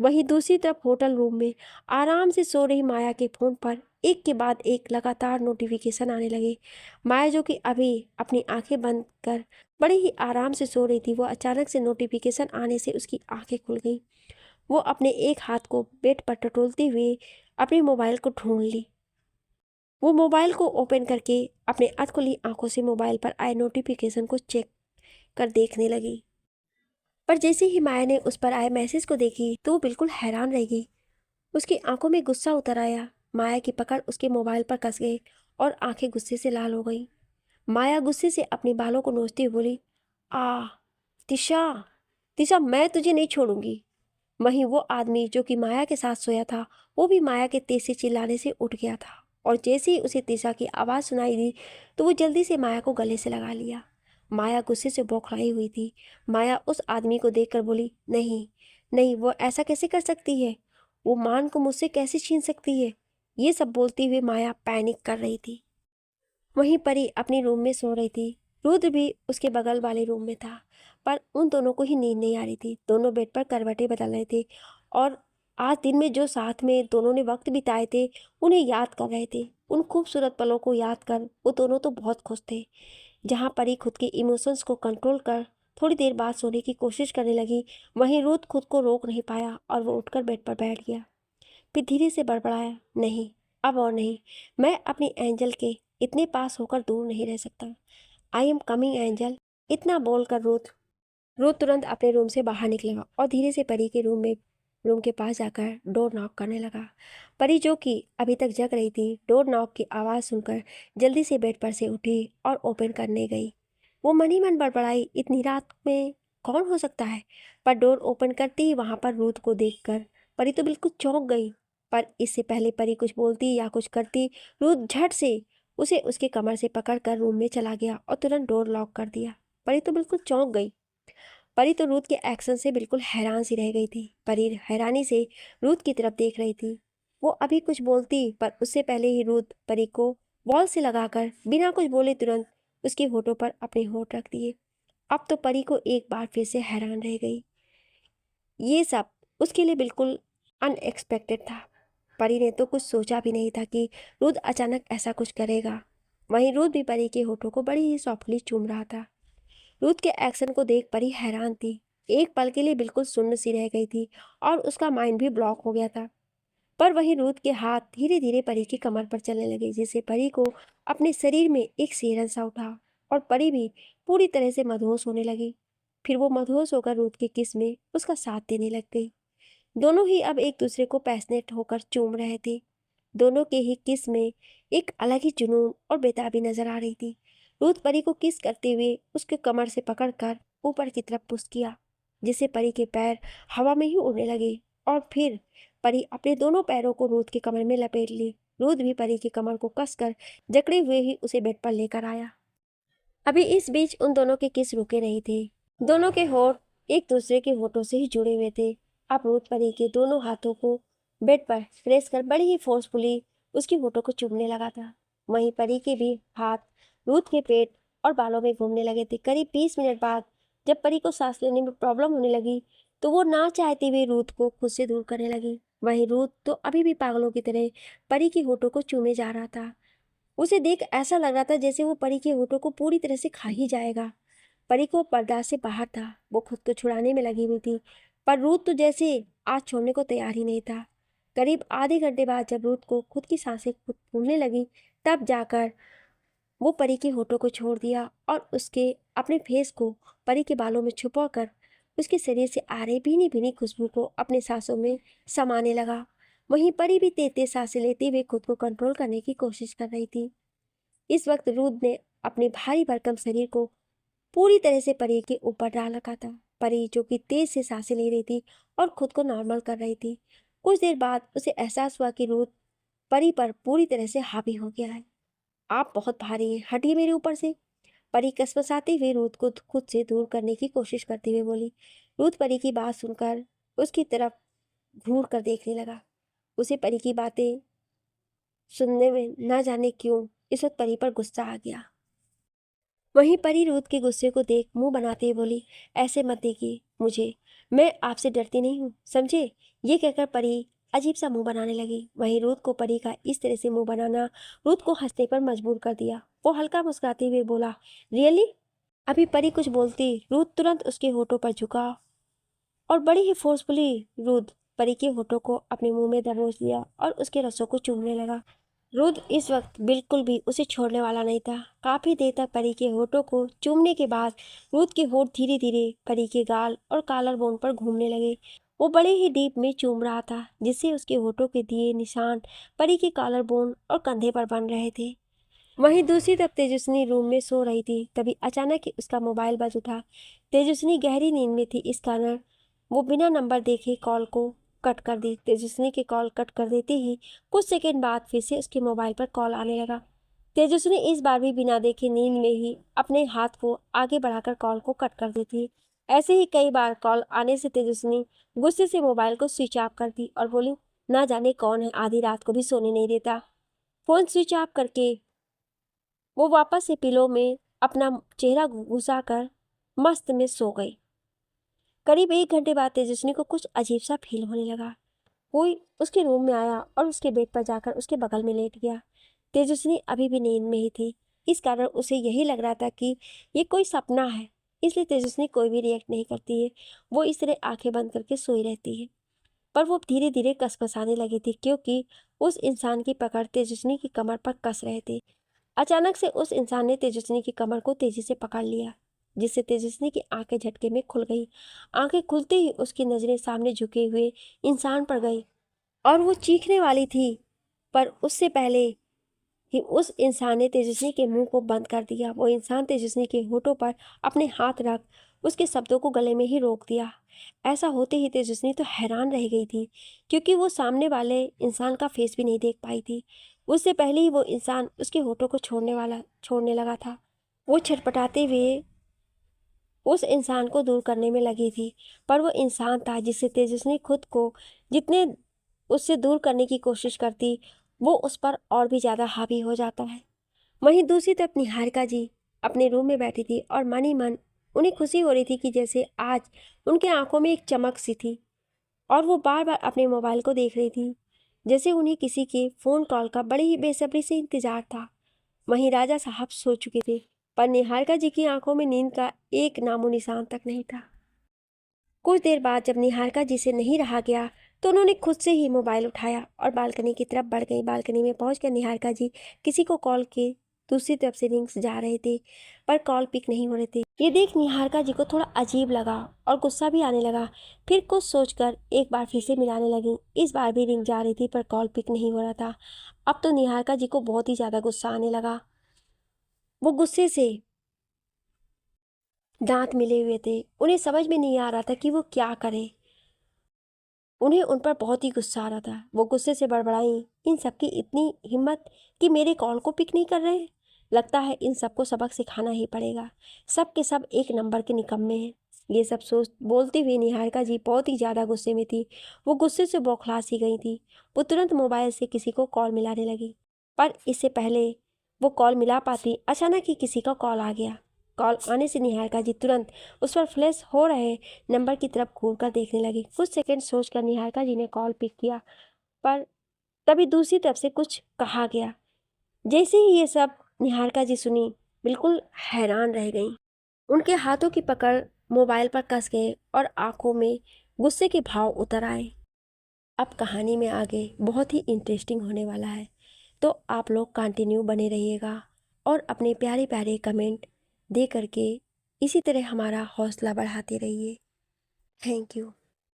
वहीं दूसरी तरफ होटल रूम में आराम से सो रही माया के फ़ोन पर एक के बाद एक लगातार नोटिफिकेशन आने लगे। माया जो कि अभी अपनी आंखें बंद कर बड़े ही आराम से सो रही थी, वो अचानक से नोटिफिकेशन आने से उसकी आंखें खुल गई। वो अपने एक हाथ को बेड पर टटोलते हुए अपने मोबाइल को ढूंढ ली। वो मोबाइल को ओपन करके अपने अध खुली आंखों से मोबाइल पर आए नोटिफिकेशन को चेक कर देखने लगी। पर जैसे ही माया ने उस पर आए मैसेज को देखी तो वो बिल्कुल हैरान रह गई। उसकी आंखों में गुस्सा उतर आया। माया की पकड़ उसके मोबाइल पर कस गई और आंखें गुस्से से लाल हो गई। माया गुस्से से अपने बालों को नोचती हुई बोली, आ तिशा, तिशा मैं तुझे नहीं छोड़ूंगी। वहीं वो आदमी जो कि माया के साथ सोया था, वो भी माया के तेज से चिल्लाने से उठ गया था और जैसे ही उसे तिशा की आवाज़ सुनाई दी तो वो जल्दी से माया को गले से लगा लिया। माया गुस्से से बौखलाई हुई थी। माया उस आदमी को देखकर बोली, नहीं नहीं, वो ऐसा कैसे कर सकती है? वो मान को मुझसे कैसे छीन सकती है? ये सब बोलती हुई माया पैनिक कर रही थी। वहीं परी अपनी रूम में सो रही थी। रुद्र भी उसके बगल वाले रूम में था, पर उन दोनों को ही नींद नहीं आ रही थी। दोनों बेड पर करवटें बदल रहे थे और आज दिन में जो साथ में दोनों ने वक्त बिताए थे उन्हें याद कर रहे थे। उन खूबसूरत पलों को याद कर वो दोनों तो बहुत खुश थे। जहाँ परी खुद के इमोशंस को कंट्रोल कर थोड़ी देर बाद सोने की कोशिश करने लगी, वहीं रुद्र खुद को रोक नहीं पाया और वो उठकर बेड पर बैठ गया। फिर धीरे से बड़बड़ाया, नहीं, अब और नहीं, मैं अपनी एंजल के इतने पास होकर दूर नहीं रह सकता। I am coming angel. इतना बोलकर रुद्र तुरंत अपने रूम से बाहर निकला और धीरे से परी के रूम के पास जाकर डोर नॉक करने लगा। परी जो कि अभी तक जग रही थी, डोर नॉक की आवाज़ सुनकर जल्दी से बेड पर से उठी और ओपन करने गई। वो मन ही मन बड़बड़ाई, इतनी रात में कौन हो सकता है? पर डोर ओपन करते ही वहां पर रुद्र को देखकर परी तो बिल्कुल चौंक गई। पर इससे पहले परी कुछ बोलती या कुछ करती, रुद्र झट से उसे उसके कमर से पकड़कर रूम में चला गया और तुरंत डोर लॉक कर दिया। परी तो बिल्कुल चौंक गई। परी तो रूथ के एक्शन से बिल्कुल हैरान सी रह गई थी। परी हैरानी से रूथ की तरफ देख रही थी। वो अभी कुछ बोलती, पर उससे पहले ही रूथ परी को वॉल से लगाकर बिना कुछ बोले तुरंत उसके होठों पर अपने होठ रख दिए। अब तो परी को एक बार फिर से हैरान रह गई। ये सब उसके लिए बिल्कुल अनएक्सपेक्टेड था। परी ने तो कुछ सोचा भी नहीं था कि रुद्र अचानक ऐसा कुछ करेगा। वहीं रुद्र भी परी के होठों को बड़ी ही सॉफ्टली चूम रहा था। रुद्र के एक्शन को देख परी हैरान थी। एक पल के लिए बिल्कुल सुन्न सी रह गई थी और उसका माइंड भी ब्लॉक हो गया था। पर वहीं रुद्र के हाथ धीरे धीरे परी की कमर पर चलने लगे, जिससे परी को अपने शरीर में एक सिहरन सा उठा और परी भी पूरी तरह से मदहोश होने लगी। फिर वो मदहोश होकर रुद्र के किस में उसका साथ देने लग गई। दोनों ही अब एक दूसरे को पैशनेट होकर चूम रहे थे। दोनों के ही किस में एक अलग ही जुनून और बेताबी नजर आ रही थी। रुद्र परी को किस करते हुए उसके कमर से पकड़कर ऊपर की तरफ पुश किया, जिससे परी के पैर हवा में ही उड़ने लगे और फिर परी अपने दोनों पैरों को रुद्र के कमर में लपेट ली। रुद्र भी परी की कमर को कसकर जकड़े हुए ही उसे बेड पर लेकर आया। अभी इस बीच उन दोनों के किस रुके नहीं थे। दोनों के होठ एक दूसरे के होठों से ही जुड़े हुए थे। अब रुद्र परी के दोनों हाथों को बेड पर प्रेस कर बड़ी ही फोर्सफुली उसकी होठों को चूमने लगा था। वहीं परी के भी हाथ रुद्र के पेट और बालों में घूमने लगे थे। करीब 20 मिनट बाद जब परी को सांस लेने में प्रॉब्लम होने लगी तो वो ना चाहते हुए रुद्र को खुद से दूर करने लगी। वहीं रुद्र तो अभी भी पागलों की तरह परी की होठों को चूमे जा रहा था। उसे देख ऐसा लग रहा था जैसे वो परी के होठों को पूरी तरह से खा ही जाएगा। परी को बर्दाश्त से बाहर था। वो खुद को छुड़ाने में लगी हुई थी, पर रूथ तो जैसे आज छोड़ने को तैयार ही नहीं था। करीब आधे घंटे बाद जब रूथ को खुद की सांसें खुद फूलने लगी, तब जाकर वो परी के होठों को छोड़ दिया और उसके अपने फेस को परी के बालों में छुपा कर उसके शरीर से आ रही भीनी भीनी खुशबू को अपने सांसों में समाने लगा। वहीं परी भी तेज तेज सांसें लेते हुए खुद को कंट्रोल करने की कोशिश कर रही थी। इस वक्त रूथ ने अपने भारी भरकम शरीर को पूरी तरह से परी के ऊपर डाल रखा था। परी जो कि तेज से सांसें ले रही थी और खुद को नॉर्मल कर रही थी। कुछ देर बाद उसे एहसास हुआ कि रूथ परी पर पूरी तरह से हावी हो गया है। आप बहुत भारी हैं, हटिए मेरे ऊपर से। परी कसमसाती हुई रूथ को खुद से दूर करने की कोशिश करते हुए बोली। रूथ परी की बात सुनकर उसकी तरफ घूर कर देखने लगा। उसे परी की बातें सुनने में न जाने क्यों इस वक्त परी पर गुस्सा आ गया। वहीं परी रूथ के गुस्से को देख मुंह बनाते हुए बोली, ऐसे मत देखिए मुझे, मैं आपसे डरती नहीं हूँ, समझे। ये कहकर परी अजीब सा मुंह बनाने लगी। वहीं रूथ को परी का इस तरह से मुंह बनाना रूथ को हंसने पर मजबूर कर दिया। वो हल्का मुस्कुराते हुए बोला, रियली। अभी परी कुछ बोलती, रूथ तुरंत उसके होठों पर झुका और बड़ी ही फोर्सफुली रूथ परी के होठों को अपने मुंह में दबोच लिया और उसके रसों को चूमने लगा। रुद्र इस वक्त बिल्कुल भी उसे छोड़ने वाला नहीं था। काफी देर तक परी के होठों को चूमने के बाद रुद्र के होठ धीरे धीरे परी के गाल और कॉलर बोन पर घूमने लगे। वो बड़े ही डीप में चूम रहा था, जिससे उसके होठों के दिए निशान परी के कॉलर बोन और कंधे पर बन रहे थे। वहीं दूसरी तरफ तेजस्विनी रूम में सो रही थी। तभी अचानक ही उसका मोबाइल बज उठा। तेजस्विनी गहरी नींद में थी, इस कारण वो बिना नंबर देखे कॉल को कट कर दी। तेजस्विनी की कॉल कट कर देते ही कुछ सेकंड बाद फिर से उसके मोबाइल पर कॉल आने लगा। तेजस्विनी इस बार भी बिना देखे नींद में ही अपने हाथ को आगे बढ़ाकर कॉल को कट कर देती। ऐसे ही कई बार कॉल आने से तेजस्विनी गुस्से से मोबाइल को स्विच ऑफ कर दी और बोली, ना जाने कौन है, आधी रात को भी सोने नहीं देता। फोन स्विच ऑफ करके वो वापस से पिलो में अपना चेहरा घुसाकर मस्त में सो गई। करीब 1 घंटे बाद तेजस्विनी को कुछ अजीब सा फील होने लगा। कोई उसके रूम में आया और उसके बेड पर जाकर उसके बगल में लेट गया। तेजस्विनी अभी भी नींद में ही थी, इस कारण उसे यही लग रहा था कि ये कोई सपना है, इसलिए तेजस्विनी कोई भी रिएक्ट नहीं करती है। वो इस तरह आंखें बंद करके सोई रहती है। पर वो धीरे धीरे कसमसाने लगी थी, क्योंकि उस इंसान की पकड़ तेजस्विनी की कमर पर कस रहे थे। अचानक से उस इंसान ने तेजस्विनी की कमर को तेजी से पकड़ लिया, जिससे तेजस्विनी की आंखें झटके में खुल गई। आंखें खुलते ही उसकी नजरें सामने झुके हुए इंसान पर गई और वो चीखने वाली थी, पर उससे पहले ही उस इंसान ने तेजस्विनी के मुंह को बंद कर दिया। वो इंसान तेजस्विनी के होठों पर अपने हाथ रख उसके शब्दों को गले में ही रोक दिया। ऐसा होते ही तेजस्विनी तो हैरान रह गई थी, क्योंकि वो सामने वाले इंसान का फेस भी नहीं देख पाई थी। उससे पहले ही वो इंसान उसके होठों को छोड़ने लगा था। वो छटपटाते हुए उस इंसान को दूर करने में लगी थी, पर वो इंसान था जिससे तेजस्विनी खुद को जितने उससे दूर करने की कोशिश करती, वो उस पर और भी ज़्यादा हावी हो जाता है। वहीं दूसरी तरफ निहारिका जी अपने रूम में बैठी थी और मन ही मन उन्हें खुशी हो रही थी कि जैसे आज उनके आंखों में एक चमक सी थी, और वो बार बार अपने मोबाइल को देख रही थी, जैसे उन्हें किसी के फ़ोन कॉल का बड़ी ही बेसब्री से इंतजार था। वहीं राजा साहब सो चुके थे, पर निहारिका जी की आंखों में नींद का एक नामो निशान तक नहीं था। कुछ देर बाद जब निहारिका जी से नहीं रहा गया, तो उन्होंने खुद से ही मोबाइल उठाया और बालकनी की तरफ बढ़ गई। बालकनी में पहुंचकर निहारिका जी किसी को कॉल के दूसरी तरफ से रिंग्स जा रहे थे, पर कॉल पिक नहीं हो रहे थे। ये देख निहारिका जी को थोड़ा अजीब लगा और गुस्सा भी आने लगा। फिर कुछ सोचकर एक बार फिर से मिलाने लगी। इस बार भी रिंग जा रही थी, पर कॉल पिक नहीं हो रहा था। अब तो निहारिका जी को बहुत ही ज़्यादा गुस्सा आने लगा। वो गुस्से से दांत मिले हुए थे। उन्हें समझ में नहीं आ रहा था कि वो क्या करे। उन्हें उन पर बहुत ही गुस्सा आ रहा था। वो गुस्से से बड़बड़ाई, इन सबकी इतनी हिम्मत कि मेरे कॉल को पिक नहीं कर रहे हैं। लगता है इन सबको सबक सिखाना ही पड़ेगा। सब के सब एक नंबर के निकम्मे हैं। ये सब सोच बोलती हुई निहारिका जी बहुत ही ज़्यादा गुस्से में थी। वो गुस्से से बौखला सी गई थी। वो तुरंत मोबाइल से किसी को कॉल मिलाने लगी, पर इससे पहले वो कॉल मिला पाती, अचानक ही किसी का कॉल आ गया। कॉल आने से निहारिका जी तुरंत उस पर फ्लैश हो रहे नंबर की तरफ घूरकर देखने लगी। कुछ सेकंड सोचकर निहारिका जी ने कॉल पिक किया, पर तभी दूसरी तरफ से कुछ कहा गया। जैसे ही ये सब निहारिका जी सुनी, बिल्कुल हैरान रह गईं। उनके हाथों की पकड़ मोबाइल पर कस गए और आंखों में गुस्से के भाव उतर आए। अब कहानी में आगे बहुत ही इंटरेस्टिंग होने वाला है, तो आप लोग कंटिन्यू बने रहिएगा और अपने प्यारे प्यारे कमेंट दे करके इसी तरह हमारा हौसला बढ़ाते रहिए। Thank you.